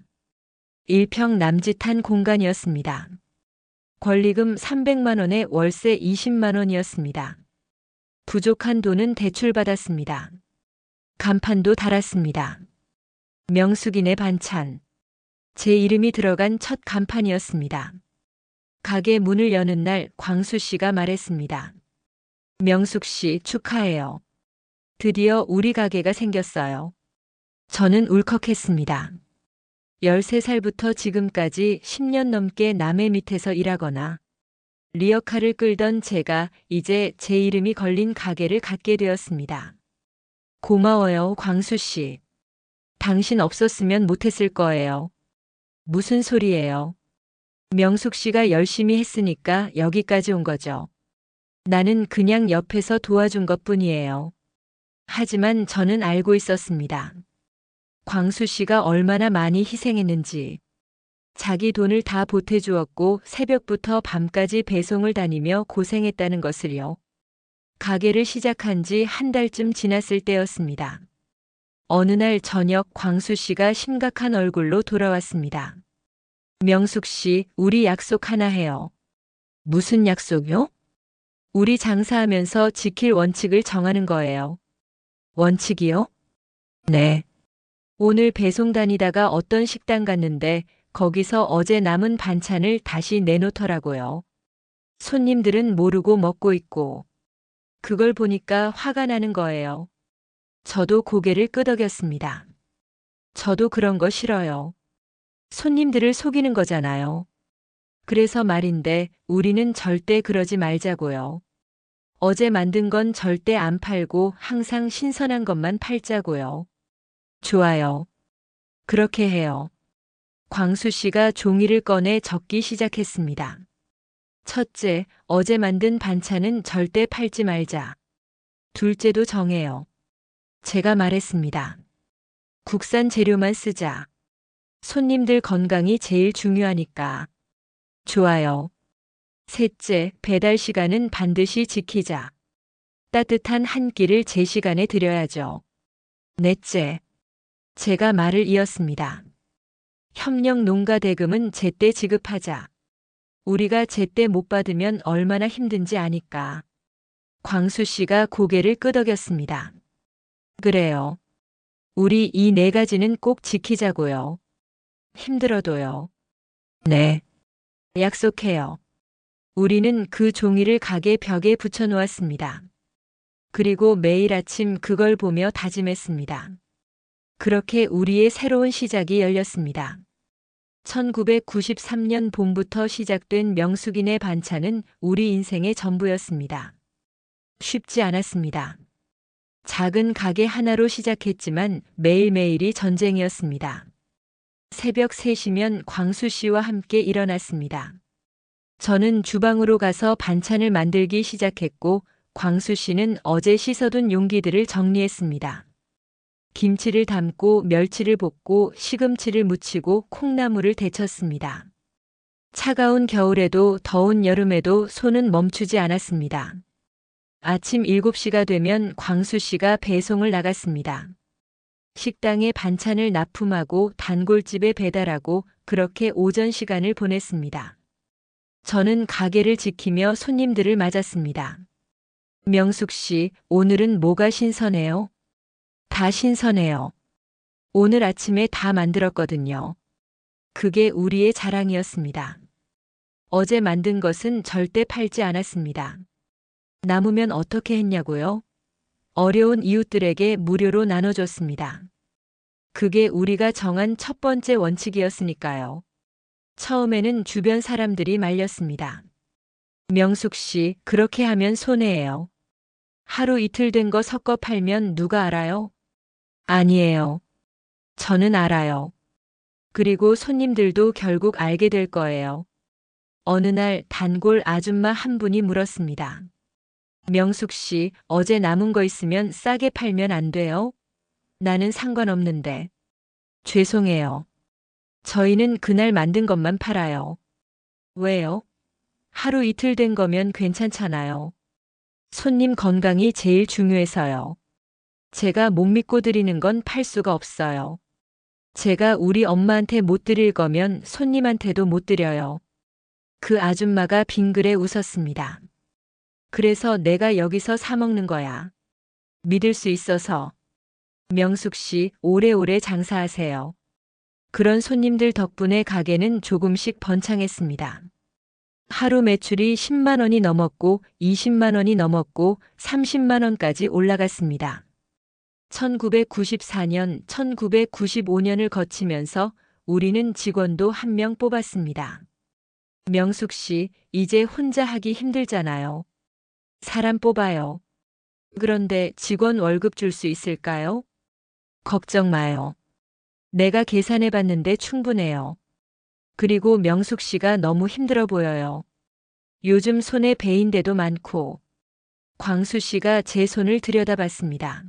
1평 남짓한 공간이었습니다. 권리금 300만 원에 월세 20만 원이었습니다. 부족한 돈은 대출받았습니다. 간판도 달았습니다. 명숙이네 반찬. 제 이름이 들어간 첫 간판이었습니다. 가게 문을 여는 날 광수 씨가 말했습니다. 명숙 씨 축하해요. 드디어 우리 가게가 생겼어요. 저는 울컥했습니다. 13살부터 지금까지 10년 넘게 남의 밑에서 일하거나 리어카를 끌던 제가 이제 제 이름이 걸린 가게를 갖게 되었습니다. 고마워요, 광수 씨. 당신 없었으면 못했을 거예요. 무슨 소리예요? 명숙 씨가 열심히 했으니까 여기까지 온 거죠. 나는 그냥 옆에서 도와준 것뿐이에요. 하지만 저는 알고 있었습니다. 광수 씨가 얼마나 많이 희생했는지. 자기 돈을 다 보태주었고 새벽부터 밤까지 배송을 다니며 고생했다는 것을요. 가게를 시작한 지 한 달쯤 지났을 때였습니다. 어느 날 저녁 광수 씨가 심각한 얼굴로 돌아왔습니다. 명숙 씨, 우리 약속 하나 해요. 무슨 약속요? 우리 장사하면서 지킬 원칙을 정하는 거예요. 원칙이요? 네. 오늘 배송 다니다가 어떤 식당 갔는데 거기서 어제 남은 반찬을 다시 내놓더라고요. 손님들은 모르고 먹고 있고. 그걸 보니까 화가 나는 거예요. 저도 고개를 끄덕였습니다. 저도 그런 거 싫어요. 손님들을 속이는 거잖아요. 그래서 말인데 우리는 절대 그러지 말자고요. 어제 만든 건 절대 안 팔고 항상 신선한 것만 팔자고요. 좋아요. 그렇게 해요. 광수 씨가 종이를 꺼내 적기 시작했습니다. 첫째, 어제 만든 반찬은 절대 팔지 말자. 둘째도 정해요. 제가 말했습니다. 국산 재료만 쓰자. 손님들 건강이 제일 중요하니까. 좋아요. 셋째, 배달 시간은 반드시 지키자. 따뜻한 한 끼를 제 시간에 드려야죠. 넷째, 제가 말을 이었습니다. 협력 농가 대금은 제때 지급하자. 우리가 제때 못 받으면 얼마나 힘든지 아니까. 광수 씨가 고개를 끄덕였습니다. 그래요. 우리 이 네 가지는 꼭 지키자고요. 힘들어도요. 네. 약속해요. 우리는 그 종이를 가게 벽에 붙여 놓았습니다. 그리고 매일 아침 그걸 보며 다짐했습니다. 그렇게 우리의 새로운 시작이 열렸습니다. 1993년 봄부터 시작된 명숙이네 반찬은 우리 인생의 전부였습니다. 쉽지 않았습니다. 작은 가게 하나로 시작했지만 매일매일이 전쟁이었습니다. 새벽 3시면 광수 씨와 함께 일어났습니다. 저는 주방으로 가서 반찬을 만들기 시작했고 광수 씨는 어제 씻어둔 용기들을 정리했습니다. 김치를 담고 멸치를 볶고 시금치를 무치고 콩나물을 데쳤습니다. 차가운 겨울에도 더운 여름에도 손은 멈추지 않았습니다. 아침 7시가 되면 광수 씨가 배송을 나갔습니다. 식당에 반찬을 납품하고 단골집에 배달하고 그렇게 오전 시간을 보냈습니다. 저는 가게를 지키며 손님들을 맞았습니다. 명숙 씨, 오늘은 뭐가 신선해요? 다 신선해요. 오늘 아침에 다 만들었거든요. 그게 우리의 자랑이었습니다. 어제 만든 것은 절대 팔지 않았습니다. 남으면 어떻게 했냐고요? 어려운 이웃들에게 무료로 나눠줬습니다. 그게 우리가 정한 첫 번째 원칙이었으니까요. 처음에는 주변 사람들이 말렸습니다. 명숙 씨, 그렇게 하면 손해예요. 하루 이틀 된 거 섞어 팔면 누가 알아요? 아니에요. 저는 알아요. 그리고 손님들도 결국 알게 될 거예요. 어느 날 단골 아줌마 한 분이 물었습니다. 명숙 씨, 어제 남은 거 있으면 싸게 팔면 안 돼요? 나는 상관없는데. 죄송해요. 저희는 그날 만든 것만 팔아요. 왜요? 하루 이틀 된 거면 괜찮잖아요. 손님 건강이 제일 중요해서요. 제가 못 믿고 드리는 건 팔 수가 없어요. 제가 우리 엄마한테 못 드릴 거면 손님한테도 못 드려요. 그 아줌마가 빙그레 웃었습니다. 그래서 내가 여기서 사 먹는 거야. 믿을 수 있어서. 명숙 씨, 오래오래 장사하세요. 그런 손님들 덕분에 가게는 조금씩 번창했습니다. 하루 매출이 10만 원이 넘었고 20만 원이 넘었고 30만 원까지 올라갔습니다. 1994년, 1995년을 거치면서 우리는 직원도 한 명 뽑았습니다. 명숙 씨, 이제 혼자 하기 힘들잖아요. 사람 뽑아요. 그런데 직원 월급 줄 수 있을까요? 걱정 마요. 내가 계산해 봤는데 충분해요. 그리고 명숙 씨가 너무 힘들어 보여요. 요즘 손에 베인 데도 많고. 광수 씨가 제 손을 들여다봤습니다.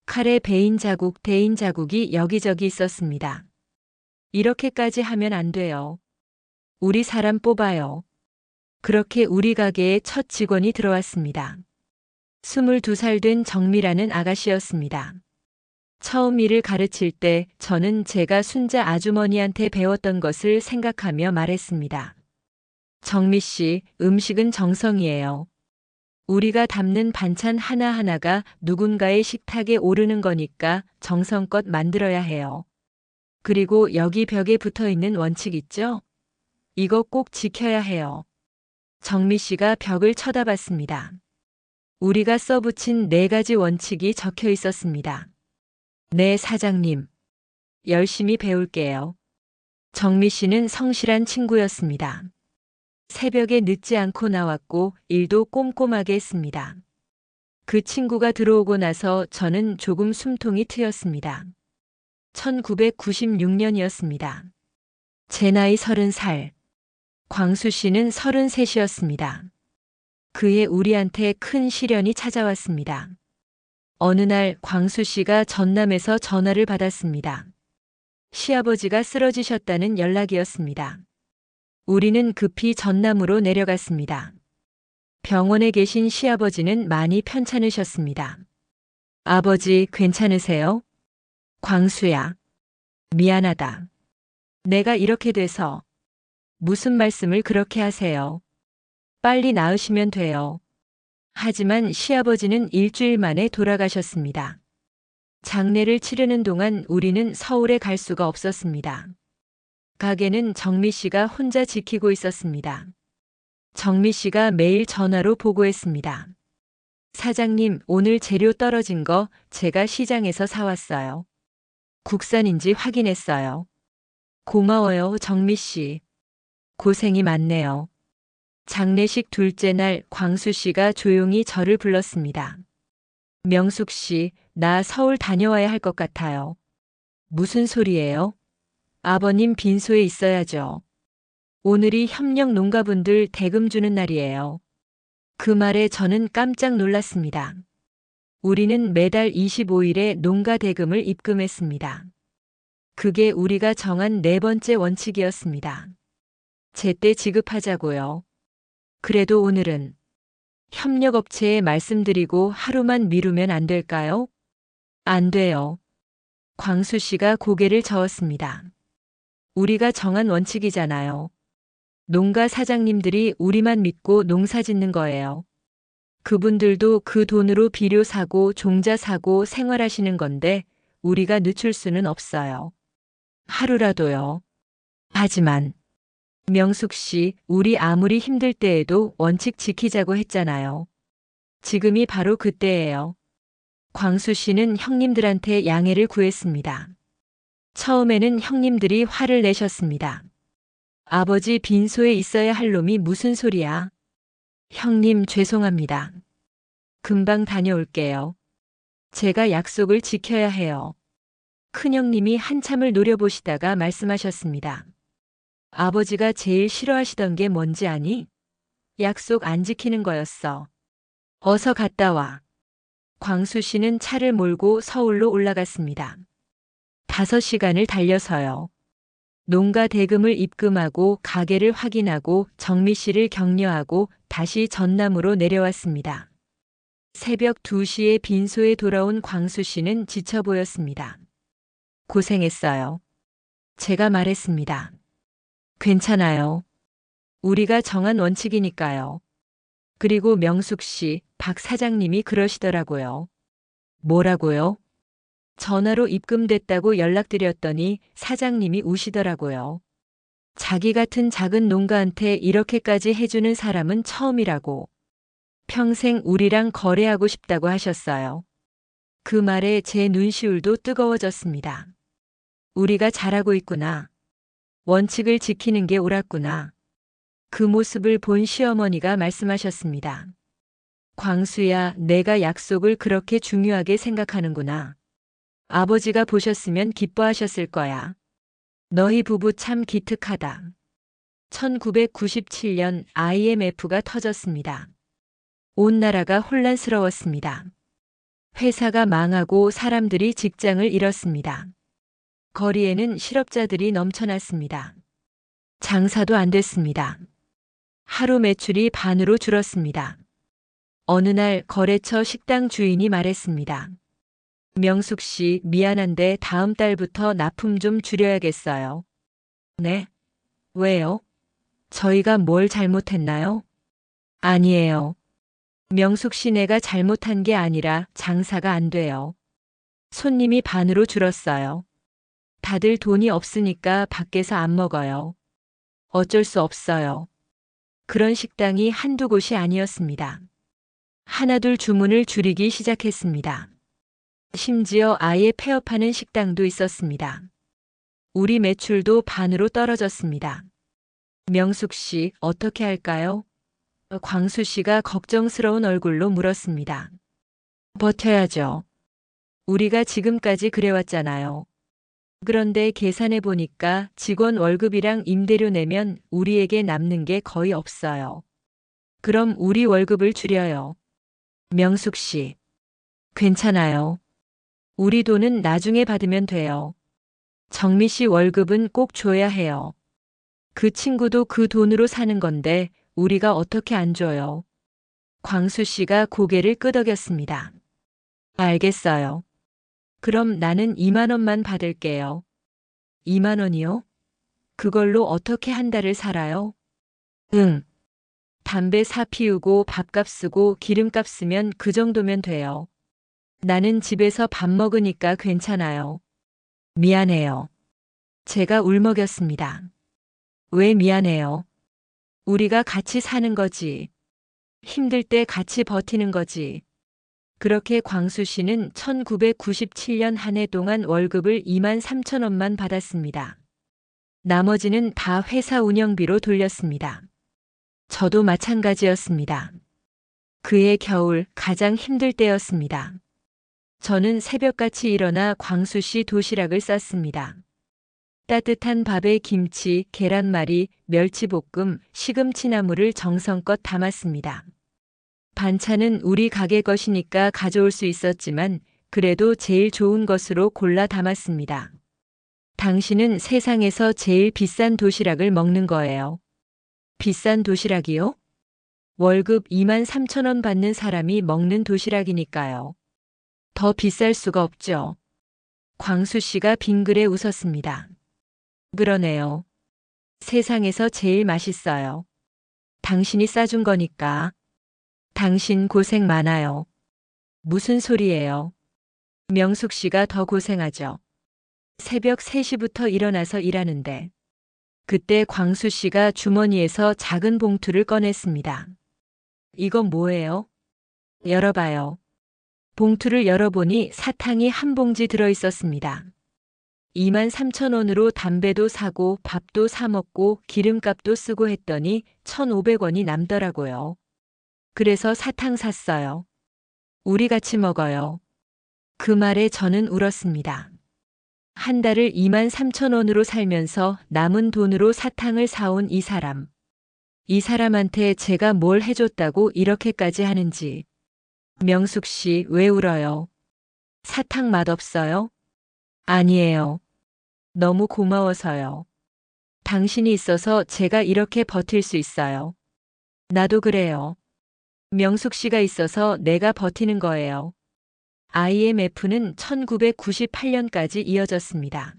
칼에 베인 자국, 데인 자국이 여기저기 있었습니다. 이렇게까지 하면 안 돼요. 우리 사람 뽑아요. 그렇게 우리 가게에 첫 직원이 들어왔습니다. 22살 된 정미라는 아가씨였습니다. 처음 일을 가르칠 때 저는 제가 순자 아주머니한테 배웠던 것을 생각하며 말했습니다. 정미 씨, 음식은 정성이에요. 우리가 담는 반찬 하나하나가 누군가의 식탁에 오르는 거니까 정성껏 만들어야 해요. 그리고 여기 벽에 붙어 있는 원칙 있죠? 이거 꼭 지켜야 해요. 정미 씨가 벽을 쳐다봤습니다. 우리가 써붙인 4가지 원칙이 적혀 있었습니다. 네, 사장님. 열심히 배울게요. 정미 씨는 성실한 친구였습니다. 새벽에 늦지 않고 나왔고 일도 꼼꼼하게 했습니다. 그 친구가 들어오고 나서 저는 조금 숨통이 트였습니다. 1996년이었습니다. 제 나이 30살. 광수 씨는 33이었습니다. 그해 우리한테 큰 시련이 찾아왔습니다. 어느 날 광수 씨가 전남에서 전화를 받았습니다. 시아버지가 쓰러지셨다는 연락이었습니다. 우리는 급히 전남으로 내려갔습니다. 병원에 계신 시아버지는 많이 편찮으셨습니다. 아버지 괜찮으세요? 광수야. 미안하다. 내가 이렇게 돼서. 무슨 말씀을 그렇게 하세요? 빨리 나으시면 돼요. 하지만 시아버지는 일주일 만에 돌아가셨습니다. 장례를 치르는 동안 우리는 서울에 갈 수가 없었습니다. 가게는 정미 씨가 혼자 지키고 있었습니다. 정미 씨가 매일 전화로 보고했습니다. 사장님, 오늘 재료 떨어진 거 제가 시장에서 사왔어요. 국산인지 확인했어요. 고마워요, 정미 씨. 고생이 많네요. 장례식 둘째 날 광수 씨가 조용히 저를 불렀습니다. 명숙 씨, 나 서울 다녀와야 할 것 같아요. 무슨 소리예요? 아버님 빈소에 있어야죠. 오늘이 협력 농가분들 대금 주는 날이에요. 그 말에 저는 깜짝 놀랐습니다. 우리는 매달 25일에 농가 대금을 입금했습니다. 그게 우리가 정한 4번째 원칙이었습니다. 제때 지급하자고요. 그래도 오늘은 협력업체에 말씀드리고 하루만 미루면 안 될까요? 안 돼요. 광수 씨가 고개를 저었습니다. 우리가 정한 원칙이잖아요. 농가 사장님들이 우리만 믿고 농사 짓는 거예요. 그분들도 그 돈으로 비료 사고 종자 사고 생활하시는 건데 우리가 늦출 수는 없어요. 하루라도요. 하지만 명숙 씨, 우리 아무리 힘들 때에도 원칙 지키자고 했잖아요. 지금이 바로 그때예요. 광수 씨는 형님들한테 양해를 구했습니다. 처음에는 형님들이 화를 내셨습니다. 아버지 빈소에 있어야 할 놈이 무슨 소리야? 형님 죄송합니다. 금방 다녀올게요. 제가 약속을 지켜야 해요. 큰형님이 한참을 노려보시다가 말씀하셨습니다. 아버지가 제일 싫어하시던 게 뭔지 아니? 약속 안 지키는 거였어. 어서 갔다 와. 광수 씨는 차를 몰고 서울로 올라갔습니다. 5시간을 달려서요. 농가 대금을 입금하고 가게를 확인하고 정미 씨를 격려하고 다시 전남으로 내려왔습니다. 새벽 2시에 빈소에 돌아온 광수 씨는 지쳐 보였습니다. 고생했어요. 제가 말했습니다. 괜찮아요. 우리가 정한 원칙이니까요. 그리고 명숙 씨, 박 사장님이 그러시더라고요. 뭐라고요? 전화로 입금됐다고 연락드렸더니 사장님이 우시더라고요. 자기 같은 작은 농가한테 이렇게까지 해주는 사람은 처음이라고. 평생 우리랑 거래하고 싶다고 하셨어요. 그 말에 제 눈시울도 뜨거워졌습니다. 우리가 잘하고 있구나. 원칙을 지키는 게 옳았구나. 그 모습을 본 시어머니가 말씀하셨습니다. 광수야, 내가 약속을 그렇게 중요하게 생각하는구나. 아버지가 보셨으면 기뻐하셨을 거야. 너희 부부 참 기특하다. 1997년 IMF가 터졌습니다. 온 나라가 혼란스러웠습니다. 회사가 망하고 사람들이 직장을 잃었습니다. 거리에는 실업자들이 넘쳐났습니다. 장사도 안 됐습니다. 하루 매출이 반으로 줄었습니다. 어느 날 거래처 식당 주인이 말했습니다. 명숙 씨, 미안한데 다음 달부터 납품 좀 줄여야겠어요. 네? 왜요? 저희가 뭘 잘못했나요? 아니에요. 명숙 씨, 내가 잘못한 게 아니라 장사가 안 돼요. 손님이 반으로 줄었어요. 다들 돈이 없으니까 밖에서 안 먹어요. 어쩔 수 없어요. 그런 식당이 한두 곳이 아니었습니다. 하나둘 주문을 줄이기 시작했습니다. 심지어 아예 폐업하는 식당도 있었습니다. 우리 매출도 반으로 떨어졌습니다. 명숙 씨, 어떻게 할까요? 광수 씨가 걱정스러운 얼굴로 물었습니다. 버텨야죠. 우리가 지금까지 그래왔잖아요. 그런데 계산해 보니까 직원 월급이랑 임대료 내면 우리에게 남는 게 거의 없어요. 그럼 우리 월급을 줄여요. 명숙 씨, 괜찮아요. 우리 돈은 나중에 받으면 돼요. 정미 씨 월급은 꼭 줘야 해요. 그 친구도 그 돈으로 사는 건데 우리가 어떻게 안 줘요? 광수 씨가 고개를 끄덕였습니다. 알겠어요. 그럼 나는 2만 원만 받을게요. 2만 원이요? 그걸로 어떻게 한 달을 살아요? 응. 담배 사 피우고 밥값 쓰고 기름값 쓰면 그 정도면 돼요. 나는 집에서 밥 먹으니까 괜찮아요. 미안해요. 제가 울먹였습니다. 왜 미안해요? 우리가 같이 사는 거지. 힘들 때 같이 버티는 거지. 그렇게 광수 씨는 1997년 한 해 동안 월급을 2만 3천 원만 받았습니다. 나머지는 다 회사 운영비로 돌렸습니다. 저도 마찬가지였습니다. 그해 겨울 가장 힘들 때였습니다. 저는 새벽같이 일어나 광수 씨 도시락을 쌌습니다. 따뜻한 밥에 김치, 계란말이, 멸치볶음, 시금치나물을 정성껏 담았습니다. 반찬은 우리 가게 것이니까 가져올 수 있었지만 그래도 제일 좋은 것으로 골라 담았습니다. 당신은 세상에서 제일 비싼 도시락을 먹는 거예요. 비싼 도시락이요? 월급 2만 3천 원 받는 사람이 먹는 도시락이니까요. 더 비쌀 수가 없죠. 광수 씨가 빙그레 웃었습니다. 그러네요. 세상에서 제일 맛있어요. 당신이 싸준 거니까. 당신 고생 많아요. 무슨 소리예요? 명숙 씨가 더 고생하죠. 새벽 3시부터 일어나서 일하는데. 그때 광수 씨가 주머니에서 작은 봉투를 꺼냈습니다. 이건 뭐예요? 열어봐요. 봉투를 열어보니 사탕이 한 봉지 들어 있었습니다. 2만 3천 원으로 담배도 사고 밥도 사 먹고 기름값도 쓰고 했더니 1,500원이 남더라고요. 그래서 사탕 샀어요. 우리 같이 먹어요. 그 말에 저는 울었습니다. 한 달을 2만 3천 원으로 살면서 남은 돈으로 사탕을 사온 이 사람. 이 사람한테 제가 뭘 해줬다고 이렇게까지 하는지. 명숙 씨, 왜 울어요? 사탕 맛없어요? 아니에요. 너무 고마워서요. 당신이 있어서 제가 이렇게 버틸 수 있어요. 나도 그래요. 명숙 씨가 있어서 내가 버티는 거예요. IMF는 1998년까지 이어졌습니다.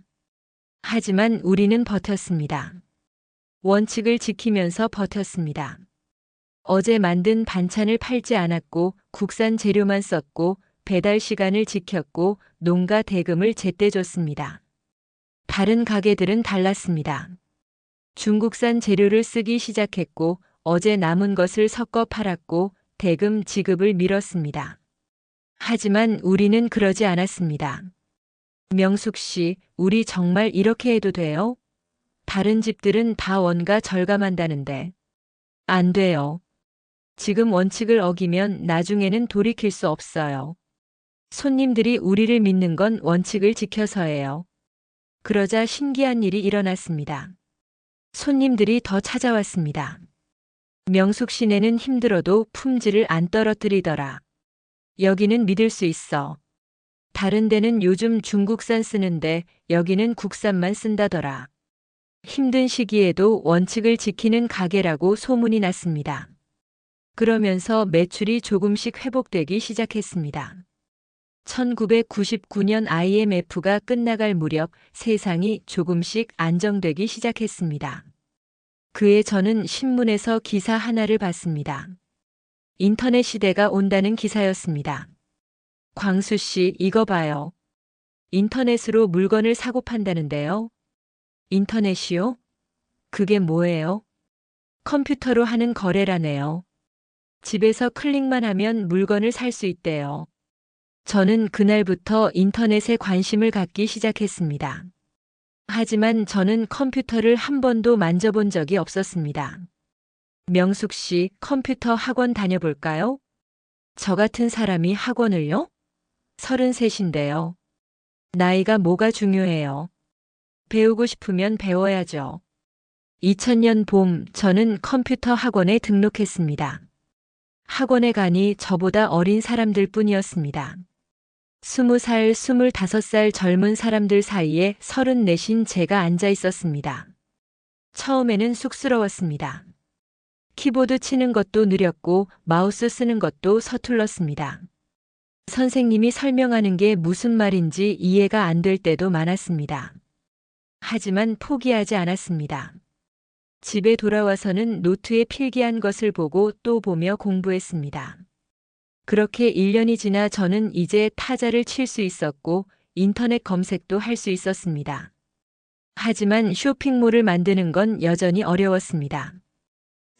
하지만 우리는 버텼습니다. 원칙을 지키면서 버텼습니다. 어제 만든 반찬을 팔지 않았고 국산 재료만 썼고 배달 시간을 지켰고 농가 대금을 제때 줬습니다. 다른 가게들은 달랐습니다. 중국산 재료를 쓰기 시작했고 어제 남은 것을 섞어 팔았고 대금 지급을 미뤘습니다. 하지만 우리는 그러지 않았습니다. 명숙 씨, 우리 정말 이렇게 해도 돼요? 다른 집들은 다 원가 절감한다는데. 안 돼요. 지금 원칙을 어기면 나중에는 돌이킬 수 없어요. 손님들이 우리를 믿는 건 원칙을 지켜서예요. 그러자 신기한 일이 일어났습니다. 손님들이 더 찾아왔습니다. 명숙 씨네는 힘들어도 품질을 안 떨어뜨리더라. 여기는 믿을 수 있어. 다른 데는 요즘 중국산 쓰는데 여기는 국산만 쓴다더라. 힘든 시기에도 원칙을 지키는 가게라고 소문이 났습니다. 그러면서 매출이 조금씩 회복되기 시작했습니다. 1999년 IMF가 끝나갈 무렵 세상이 조금씩 안정되기 시작했습니다. 그해 저는 신문에서 기사 하나를 봤습니다. 인터넷 시대가 온다는 기사였습니다. 광수 씨, 이거 봐요. 인터넷으로 물건을 사고 판다는데요. 인터넷이요? 그게 뭐예요? 컴퓨터로 하는 거래라네요. 집에서 클릭만 하면 물건을 살 수 있대요. 저는 그날부터 인터넷에 관심을 갖기 시작했습니다. 하지만 저는 컴퓨터를 한 번도 만져본 적이 없었습니다. 명숙 씨, 컴퓨터 학원 다녀볼까요? 저 같은 사람이 학원을요? 33인데요. 나이가 뭐가 중요해요. 배우고 싶으면 배워야죠. 2000년 봄, 저는 컴퓨터 학원에 등록했습니다. 학원에 가니 저보다 어린 사람들 뿐이었습니다. 20살, 25살 젊은 사람들 사이에 34인 제가 앉아 있었습니다. 처음에는 쑥스러웠습니다. 키보드 치는 것도 느렸고 마우스 쓰는 것도 서툴렀습니다. 선생님이 설명하는 게 무슨 말인지 이해가 안 될 때도 많았습니다. 하지만 포기하지 않았습니다. 집에 돌아와서는 노트에 필기한 것을 보고 또 보며 공부했습니다. 그렇게 1년이 지나 저는 이제 타자를 칠 수 있었고 인터넷 검색도 할 수 있었습니다. 하지만 쇼핑몰을 만드는 건 여전히 어려웠습니다.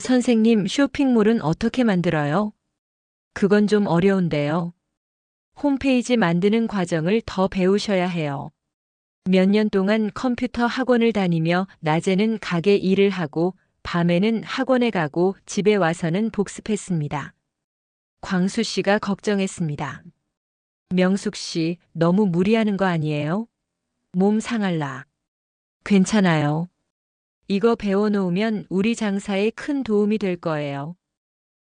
선생님, 쇼핑몰은 어떻게 만들어요? 그건 좀 어려운데요. 홈페이지 만드는 과정을 더 배우셔야 해요. 몇 년 동안 컴퓨터 학원을 다니며 낮에는 가게 일을 하고 밤에는 학원에 가고 집에 와서는 복습했습니다. 광수 씨가 걱정했습니다. 명숙 씨, 너무 무리하는 거 아니에요? 몸 상할라. 괜찮아요. 이거 배워놓으면 우리 장사에 큰 도움이 될 거예요.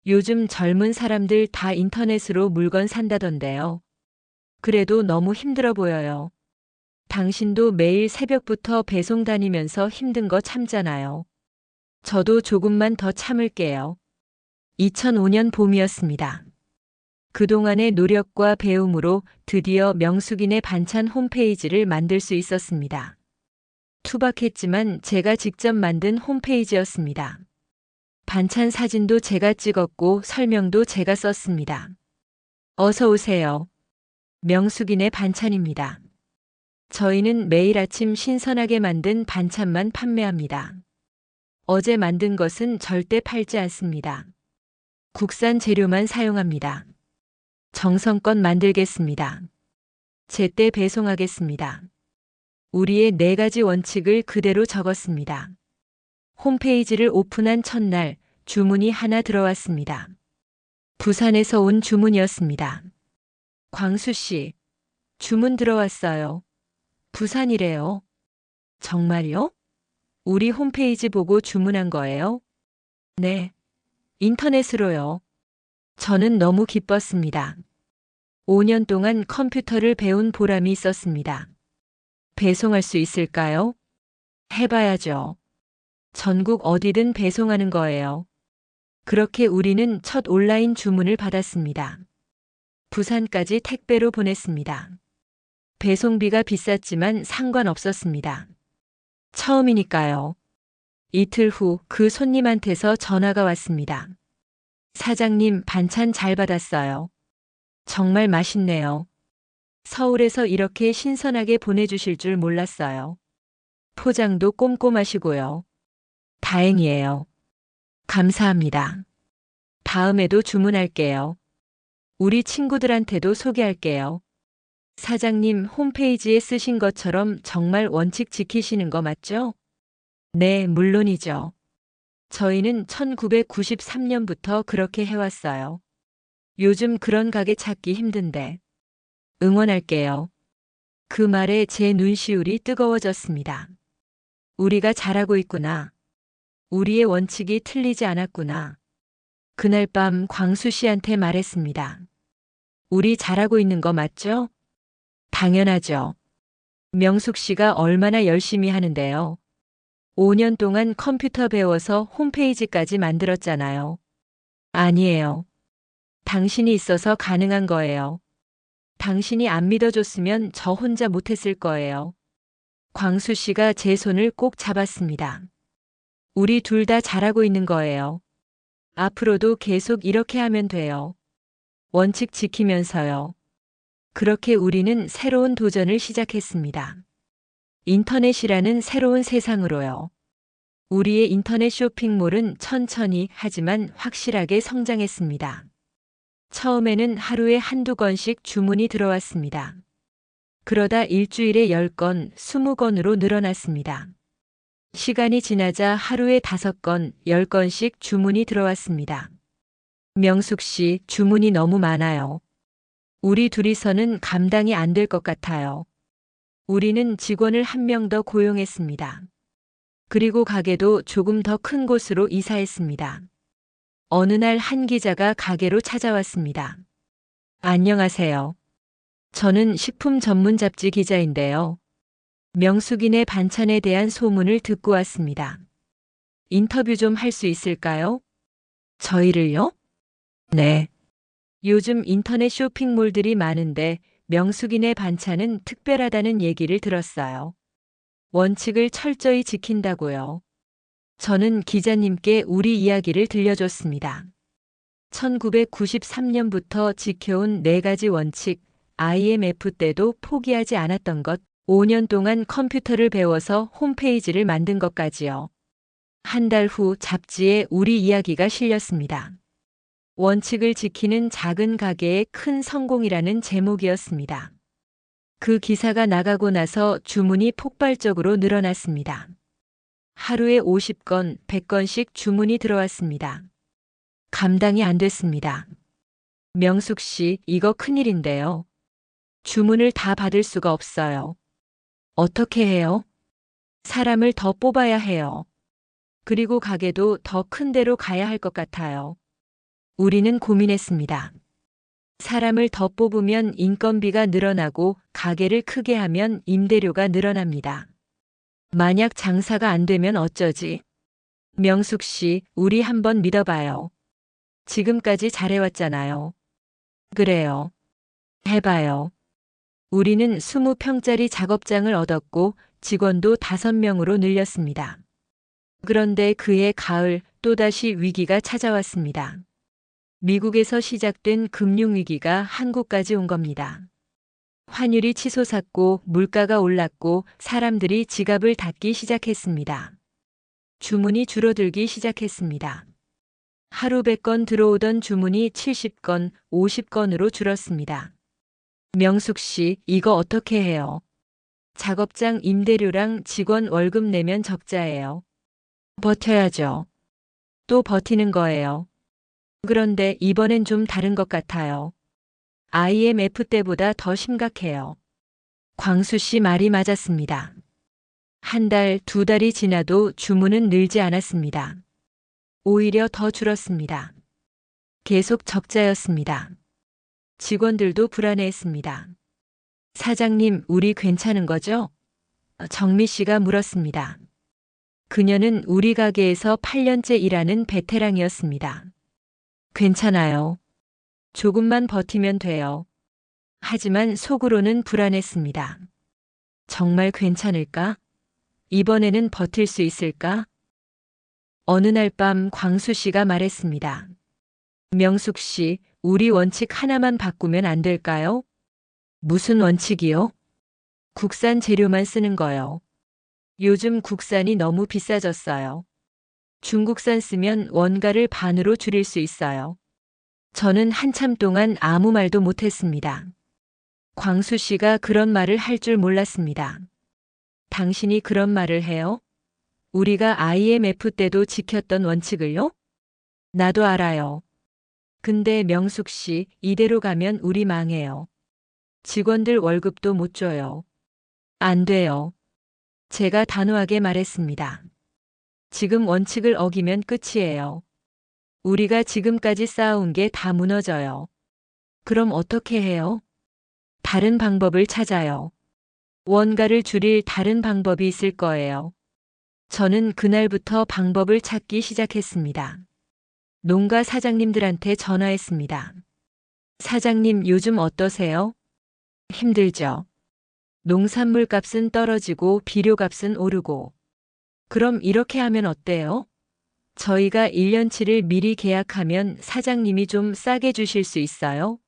요즘 젊은 사람들 다 인터넷으로 물건 산다던데요. 그래도 너무 힘들어 보여요. 당신도 매일 새벽부터 배송 다니면서 힘든 거 참잖아요. 저도 조금만 더 참을게요. 2005년 봄이었습니다. 그동안의 노력과 배움으로 드디어 명숙이네 반찬 홈페이지를 만들 수 있었습니다. 투박했지만 제가 직접 만든 홈페이지였습니다. 반찬 사진도 제가 찍었고 설명도 제가 썼습니다. 어서 오세요. 명숙이네 반찬입니다. 저희는 매일 아침 신선하게 만든 반찬만 판매합니다. 어제 만든 것은 절대 팔지 않습니다. 국산 재료만 사용합니다. 정성껏 만들겠습니다. 제때 배송하겠습니다. 우리의 4가지 원칙을 그대로 적었습니다. 홈페이지를 오픈한 첫날 주문이 하나 들어왔습니다. 부산에서 온 주문이었습니다. 광수 씨, 주문 들어왔어요. 부산이래요. 정말요? 우리 홈페이지 보고 주문한 거예요? 네. 인터넷으로요. 저는 너무 기뻤습니다. 5년 동안 컴퓨터를 배운 보람이 있었습니다. 배송할 수 있을까요? 해봐야죠. 전국 어디든 배송하는 거예요. 그렇게 우리는 첫 온라인 주문을 받았습니다. 부산까지 택배로 보냈습니다. 배송비가 비쌌지만 상관없었습니다. 처음이니까요. 이틀 후 그 손님한테서 전화가 왔습니다. 사장님, 반찬 잘 받았어요. 정말 맛있네요. 서울에서 이렇게 신선하게 보내주실 줄 몰랐어요. 포장도 꼼꼼하시고요. 다행이에요. 감사합니다. 다음에도 주문할게요. 우리 친구들한테도 소개할게요. 사장님, 홈페이지에 쓰신 것처럼 정말 원칙 지키시는 거 맞죠? 네, 물론이죠. 저희는 1993년부터 그렇게 해왔어요. 요즘 그런 가게 찾기 힘든데. 응원할게요. 그 말에 제 눈시울이 뜨거워졌습니다. 우리가 잘하고 있구나. 우리의 원칙이 틀리지 않았구나. 그날 밤 광수 씨한테 말했습니다. 우리 잘하고 있는 거 맞죠? 당연하죠. 명숙 씨가 얼마나 열심히 하는데요. 5년 동안 컴퓨터 배워서 홈페이지까지 만들었잖아요. 아니에요. 당신이 있어서 가능한 거예요. 당신이 안 믿어줬으면 저 혼자 못했을 거예요. 광수 씨가 제 손을 꼭 잡았습니다. 우리 둘 다 잘하고 있는 거예요. 앞으로도 계속 이렇게 하면 돼요. 원칙 지키면서요. 그렇게 우리는 새로운 도전을 시작했습니다. 인터넷이라는 새로운 세상으로요. 우리의 인터넷 쇼핑몰은 천천히 하지만 확실하게 성장했습니다. 처음에는 하루에 한두 건씩 주문이 들어왔습니다. 그러다 일주일에 10건, 20건으로 늘어났습니다. 시간이 지나자 하루에 5건, 10건씩 주문이 들어왔습니다. 명숙 씨, 주문이 너무 많아요. 우리 둘이서는 감당이 안 될 것 같아요. 우리는 직원을 한 명 더 고용했습니다. 그리고 가게도 조금 더 큰 곳으로 이사했습니다. 어느 날 한 기자가 가게로 찾아왔습니다. 안녕하세요. 저는 식품 전문 잡지 기자인데요. 명숙이네 반찬에 대한 소문을 듣고 왔습니다. 인터뷰 좀 할 수 있을까요? 저희를요? 네. 요즘 인터넷 쇼핑몰들이 많은데 명숙이네 반찬은 특별하다는 얘기를 들었어요. 원칙을 철저히 지킨다고요. 저는 기자님께 우리 이야기를 들려줬습니다. 1993년부터 지켜온 4가지 원칙, IMF 때도 포기하지 않았던 것, 5년 동안 컴퓨터를 배워서 홈페이지를 만든 것까지요. 한 달 후 잡지에 우리 이야기가 실렸습니다. 원칙을 지키는 작은 가게의 큰 성공이라는 제목이었습니다. 그 기사가 나가고 나서 주문이 폭발적으로 늘어났습니다. 하루에 50건, 100건씩 주문이 들어왔습니다. 감당이 안 됐습니다. 명숙 씨, 이거 큰일인데요. 주문을 다 받을 수가 없어요. 어떻게 해요? 사람을 더 뽑아야 해요. 그리고 가게도 더 큰 데로 가야 할 것 같아요. 우리는 고민했습니다. 사람을 더 뽑으면 인건비가 늘어나고 가게를 크게 하면 임대료가 늘어납니다. 만약 장사가 안 되면 어쩌지? 명숙 씨, 우리 한번 믿어봐요. 지금까지 잘해왔잖아요. 그래요. 해봐요. 우리는 20평짜리 작업장을 얻었고 직원도 5명으로 늘렸습니다. 그런데 그해 가을 또다시 위기가 찾아왔습니다. 미국에서 시작된 금융위기가 한국까지 온 겁니다. 환율이 치솟았고 물가가 올랐고 사람들이 지갑을 닫기 시작했습니다. 주문이 줄어들기 시작했습니다. 하루 100건 들어오던 주문이 70건, 50건으로 줄었습니다. 명숙 씨, 이거 어떻게 해요? 작업장 임대료랑 직원 월급 내면 적자예요. 버텨야죠. 또 버티는 거예요. 그런데 이번엔 좀 다른 것 같아요. IMF 때보다 더 심각해요. 광수 씨 말이 맞았습니다. 한 달, 2달이 지나도 주문은 늘지 않았습니다. 오히려 더 줄었습니다. 계속 적자였습니다. 직원들도 불안해했습니다. 사장님, 우리 괜찮은 거죠? 정미 씨가 물었습니다. 그녀는 우리 가게에서 8년째 일하는 베테랑이었습니다. 괜찮아요. 조금만 버티면 돼요. 하지만 속으로는 불안했습니다. 정말 괜찮을까? 이번에는 버틸 수 있을까? 어느 날 밤 광수 씨가 말했습니다. 명숙 씨, 우리 원칙 하나만 바꾸면 안 될까요? 무슨 원칙이요? 국산 재료만 쓰는 거요. 요즘 국산이 너무 비싸졌어요. 중국산 쓰면 원가를 반으로 줄일 수 있어요. 저는 한참 동안 아무 말도 못했습니다. 광수 씨가 그런 말을 할 줄 몰랐습니다. 당신이 그런 말을 해요? 우리가 IMF 때도 지켰던 원칙을요? 나도 알아요. 근데 명숙 씨, 이대로 가면 우리 망해요. 직원들 월급도 못 줘요. 안 돼요. 제가 단호하게 말했습니다. 지금 원칙을 어기면 끝이에요. 우리가 지금까지 쌓아온 게 다 무너져요. 그럼 어떻게 해요? 다른 방법을 찾아요. 원가를 줄일 다른 방법이 있을 거예요. 저는 그날부터 방법을 찾기 시작했습니다. 농가 사장님들한테 전화했습니다. 사장님, 요즘 어떠세요? 힘들죠. 농산물 값은 떨어지고 비료 값은 오르고. 그럼 이렇게 하면 어때요? 저희가 1년치를 미리 계약하면 사장님이 좀 싸게 주실 수 있어요?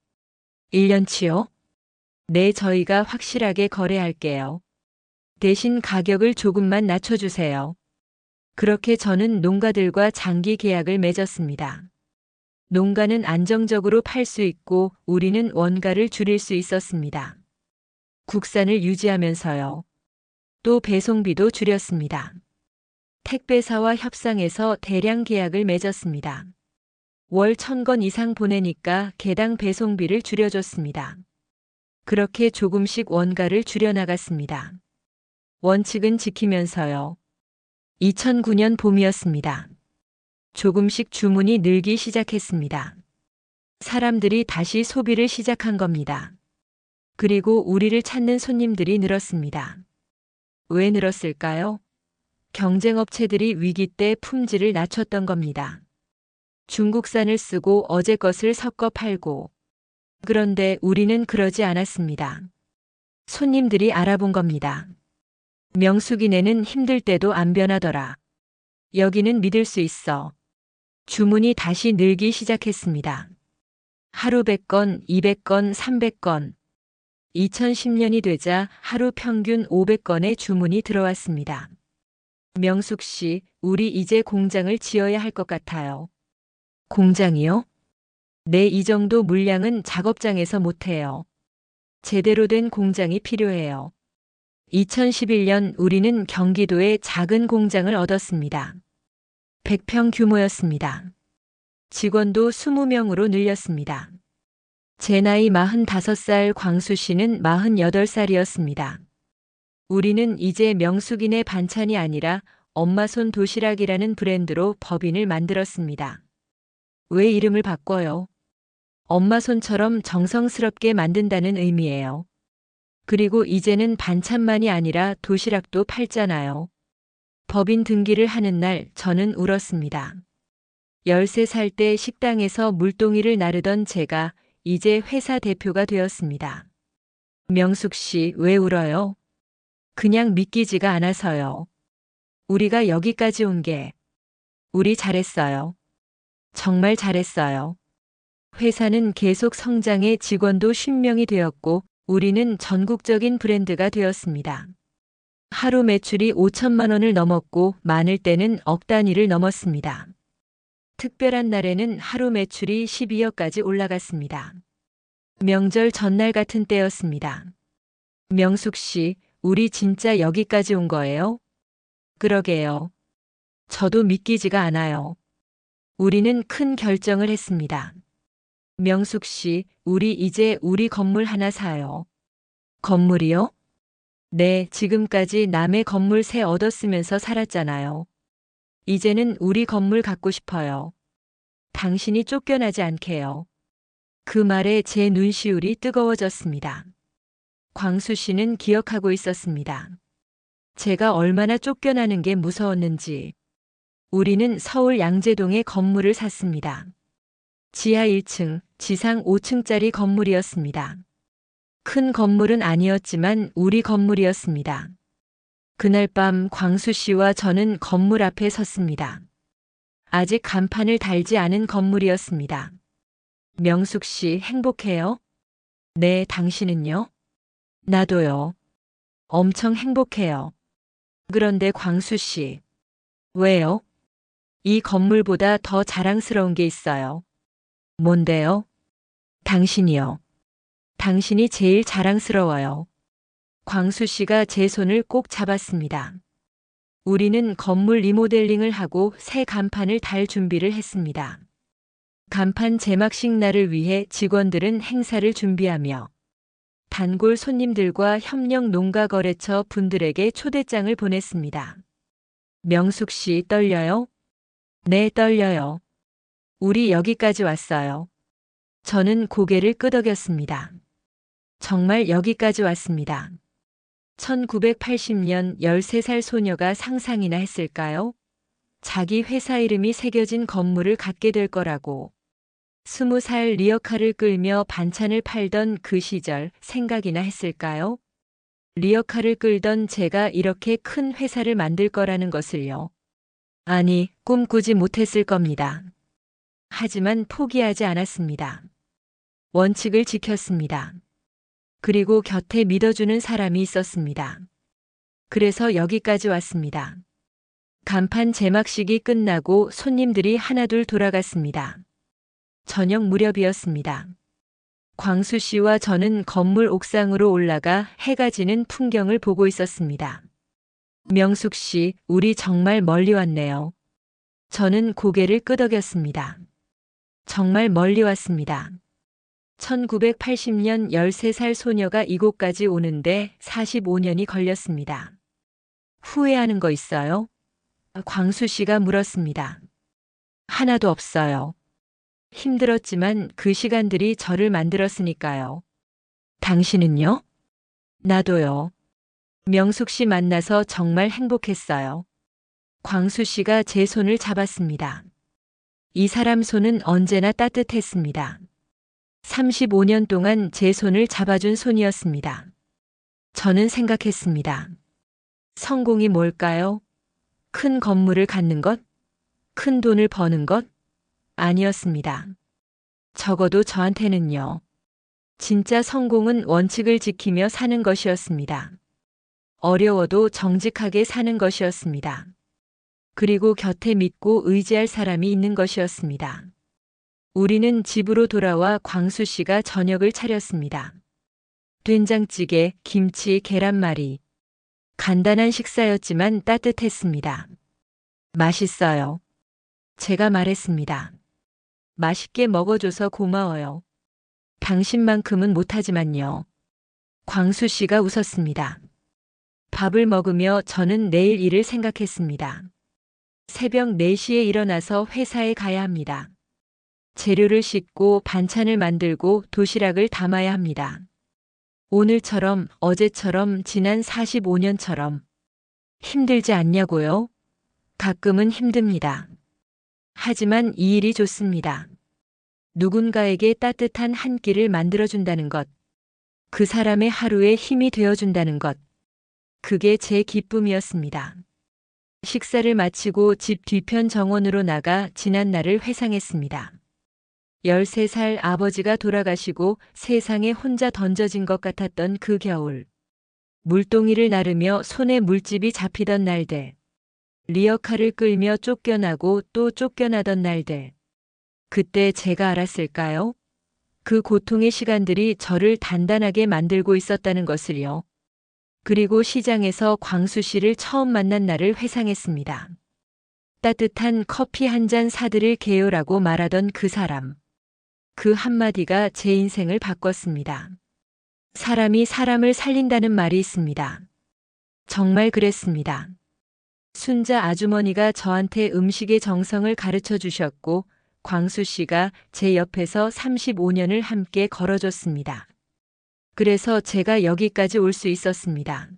1년치요? 네, 저희가 확실하게 거래할게요. 대신 가격을 조금만 낮춰주세요. 그렇게 저는 농가들과 장기 계약을 맺었습니다. 농가는 안정적으로 팔 수 있고 우리는 원가를 줄일 수 있었습니다. 국산을 유지하면서요. 또 배송비도 줄였습니다. 택배사와 협상해서 대량 계약을 맺었습니다. 월 1,000건 이상 보내니까 개당 배송비를 줄여줬습니다. 그렇게 조금씩 원가를 줄여나갔습니다. 원칙은 지키면서요. 2009년 봄이었습니다. 조금씩 주문이 늘기 시작했습니다. 사람들이 다시 소비를 시작한 겁니다. 그리고 우리를 찾는 손님들이 늘었습니다. 왜 늘었을까요? 경쟁업체들이 위기 때 품질을 낮췄던 겁니다. 중국산을 쓰고 어제 것을 섞어 팔고. 그런데 우리는 그러지 않았습니다. 손님들이 알아본 겁니다. 명숙이네는 힘들 때도 안 변하더라. 여기는 믿을 수 있어. 주문이 다시 늘기 시작했습니다. 하루 100건, 200건, 300건. 2010년이 되자 하루 평균 500건의 주문이 들어왔습니다. 명숙 씨, 우리 이제 공장을 지어야 할 것 같아요. 공장이요? 네, 이 정도 물량은 작업장에서 못해요. 제대로 된 공장이 필요해요. 2011년 우리는 경기도에 작은 공장을 얻었습니다. 100평 규모였습니다. 직원도 20명으로 늘렸습니다. 제 나이 45살 광수 씨는 48살이었습니다. 우리는 이제 명숙이네 반찬이 아니라 엄마 손 도시락이라는 브랜드로 법인을 만들었습니다. 왜 이름을 바꿔요? 엄마 손처럼 정성스럽게 만든다는 의미예요. 그리고 이제는 반찬만이 아니라 도시락도 팔잖아요. 법인 등기를 하는 날 저는 울었습니다. 13살 때 식당에서 물동이를 나르던 제가 이제 회사 대표가 되었습니다. 명숙 씨, 왜 울어요? 그냥 믿기지가 않아서요. 우리가 여기까지 온 게, 우리 잘했어요. 정말 잘했어요. 회사는 계속 성장해 직원도 50명이 되었고 우리는 전국적인 브랜드가 되었습니다. 하루 매출이 5천만 원을 넘었고 많을 때는 억 단위를 넘었습니다. 특별한 날에는 하루 매출이 12억까지 올라갔습니다. 명절 전날 같은 때였습니다. 명숙 씨, 우리 진짜 여기까지 온 거예요? 그러게요. 저도 믿기지가 않아요. 우리는 큰 결정을 했습니다. 명숙 씨, 우리 이제 우리 건물 하나 사요. 건물이요? 네, 지금까지 남의 건물 새 얻었으면서 살았잖아요. 이제는 우리 건물 갖고 싶어요. 당신이 쫓겨나지 않게요. 그 말에 제 눈시울이 뜨거워졌습니다. 광수 씨는 기억하고 있었습니다. 제가 얼마나 쫓겨나는 게 무서웠는지. 우리는 서울 양재동에 건물을 샀습니다. 지하 1층, 지상 5층짜리 건물이었습니다. 큰 건물은 아니었지만 우리 건물이었습니다. 그날 밤 광수 씨와 저는 건물 앞에 섰습니다. 아직 간판을 달지 않은 건물이었습니다. 명숙 씨, 행복해요? 네, 당신은요? 나도요. 엄청 행복해요. 그런데 광수 씨. 왜요? 이 건물보다 더 자랑스러운 게 있어요. 뭔데요? 당신이요. 당신이 제일 자랑스러워요. 광수 씨가 제 손을 꼭 잡았습니다. 우리는 건물 리모델링을 하고 새 간판을 달 준비를 했습니다. 간판 제막식 날을 위해 직원들은 행사를 준비하며 단골 손님들과 협력 농가거래처 분들에게 초대장을 보냈습니다. 명숙 씨, 떨려요? 네, 떨려요. 우리 여기까지 왔어요. 저는 고개를 끄덕였습니다. 정말 여기까지 왔습니다. 1980년 13살 소녀가 상상이나 했을까요? 자기 회사 이름이 새겨진 건물을 갖게 될 거라고. 20살 리어카를 끌며 반찬을 팔던 그 시절 생각이나 했을까요? 리어카를 끌던 제가 이렇게 큰 회사를 만들 거라는 것을요. 아니, 꿈꾸지 못했을 겁니다. 하지만 포기하지 않았습니다. 원칙을 지켰습니다. 그리고 곁에 믿어주는 사람이 있었습니다. 그래서 여기까지 왔습니다. 간판 제막식이 끝나고 손님들이 하나둘 돌아갔습니다. 저녁 무렵이었습니다. 광수 씨와 저는 건물 옥상으로 올라가 해가 지는 풍경을 보고 있었습니다. 명숙 씨, 우리 정말 멀리 왔네요. 저는 고개를 끄덕였습니다. 정말 멀리 왔습니다. 1980년 13살 소녀가 이곳까지 오는데 45년이 걸렸습니다. 후회하는 거 있어요? 광수 씨가 물었습니다. 하나도 없어요. 힘들었지만 그 시간들이 저를 만들었으니까요. 당신은요? 나도요. 명숙 씨 만나서 정말 행복했어요. 광수 씨가 제 손을 잡았습니다. 이 사람 손은 언제나 따뜻했습니다. 35년 동안 제 손을 잡아준 손이었습니다. 저는 생각했습니다. 성공이 뭘까요? 큰 건물을 갖는 것? 큰 돈을 버는 것? 아니었습니다. 적어도 저한테는요. 진짜 성공은 원칙을 지키며 사는 것이었습니다. 어려워도 정직하게 사는 것이었습니다. 그리고 곁에 믿고 의지할 사람이 있는 것이었습니다. 우리는 집으로 돌아와 광수 씨가 저녁을 차렸습니다. 된장찌개, 김치, 계란말이. 간단한 식사였지만 따뜻했습니다. 맛있어요. 제가 말했습니다. 맛있게 먹어줘서 고마워요. 당신만큼은 못하지만요. 광수 씨가 웃었습니다. 밥을 먹으며 저는 내일 일을 생각했습니다. 새벽 4시에 일어나서 회사에 가야 합니다. 재료를 싣고 반찬을 만들고 도시락을 담아야 합니다. 오늘처럼, 어제처럼, 지난 45년처럼. 힘들지 않냐고요? 가끔은 힘듭니다. 하지만 이 일이 좋습니다. 누군가에게 따뜻한 한 끼를 만들어준다는 것. 그 사람의 하루에 힘이 되어준다는 것. 그게 제 기쁨이었습니다. 식사를 마치고 집 뒤편 정원으로 나가 지난 날을 회상했습니다. 13살 아버지가 돌아가시고 세상에 혼자 던져진 것 같았던 그 겨울. 물동이를 나르며 손에 물집이 잡히던 날들. 리어카를 끌며 쫓겨나고 또 쫓겨나던 날들. 그때 제가 알았을까요? 그 고통의 시간들이 저를 단단하게 만들고 있었다는 것을요. 그리고 시장에서 광수 씨를 처음 만난 날을 회상했습니다. 따뜻한 커피 한 잔 사드릴게요라고 말하던 그 사람. 그 한마디가 제 인생을 바꿨습니다. 사람이 사람을 살린다는 말이 있습니다. 정말 그랬습니다. 순자 아주머니가 저한테 음식의 정성을 가르쳐 주셨고 광수 씨가 제 옆에서 35년을 함께 걸어줬습니다. 그래서 제가 여기까지 올 수 있었습니다.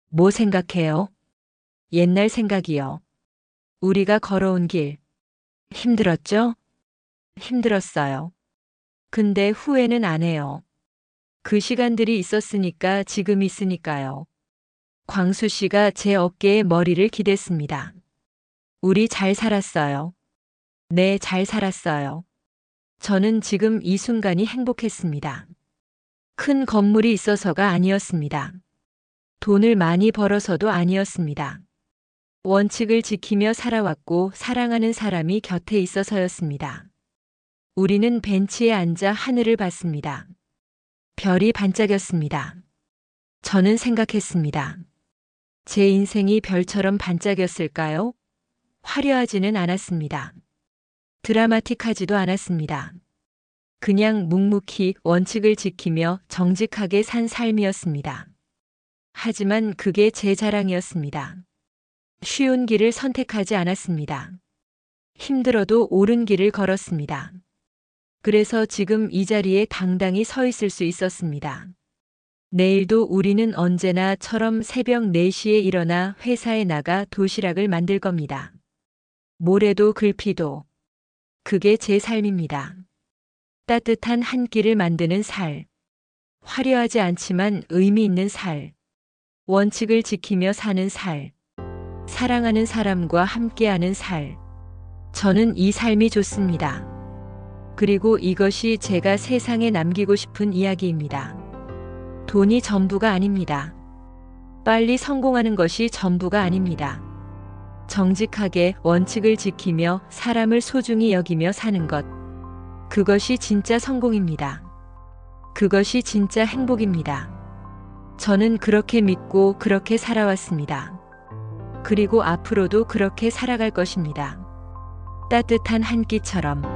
뭐 생각해요? 옛날 생각이요. 우리가 걸어온 길. 힘들었죠? 힘들었어요. 근데 후회는 안 해요. 그 시간들이 있었으니까 지금 있으니까요. 광수 씨가 제 어깨에 머리를 기댔습니다. 우리 잘 살았어요. 네, 잘 살았어요. 저는 지금 이 순간이 행복했습니다. 큰 건물이 있어서가 아니었습니다. 돈을 많이 벌어서도 아니었습니다. 원칙을 지키며 살아왔고 사랑하는 사람이 곁에 있어서였습니다. 우리는 벤치에 앉아 하늘을 봤습니다. 별이 반짝였습니다. 저는 생각했습니다. 제 인생이 별처럼 반짝였을까요? 화려하지는 않았습니다. 드라마틱하지도 않았습니다. 그냥 묵묵히 원칙을 지키며 정직하게 산 삶이었습니다. 하지만 그게 제 자랑이었습니다. 쉬운 길을 선택하지 않았습니다. 힘들어도 옳은 길을 걸었습니다. 그래서 지금 이 자리에 당당히 서 있을 수 있었습니다. 내일도 우리는 언제나처럼 새벽 4시에 일어나 회사에 나가 도시락을 만들 겁니다. 모레도 글피도. 그게 제 삶입니다. 따뜻한 한 끼를 만드는 살. 화려하지 않지만 의미 있는 살. 원칙을 지키며 사는 살. 사랑하는 사람과 함께하는 살. 저는 이 삶이 좋습니다. 그리고 이것이 제가 세상에 남기고 싶은 이야기입니다. 돈이 전부가 아닙니다. 빨리 성공하는 것이 전부가 아닙니다. 정직하게 원칙을 지키며 사람을 소중히 여기며 사는 것. 그것이 진짜 성공입니다. 그것이 진짜 행복입니다. 저는 그렇게 믿고 그렇게 살아왔습니다. 그리고 앞으로도 그렇게 살아갈 것입니다. 따뜻한 한 끼처럼.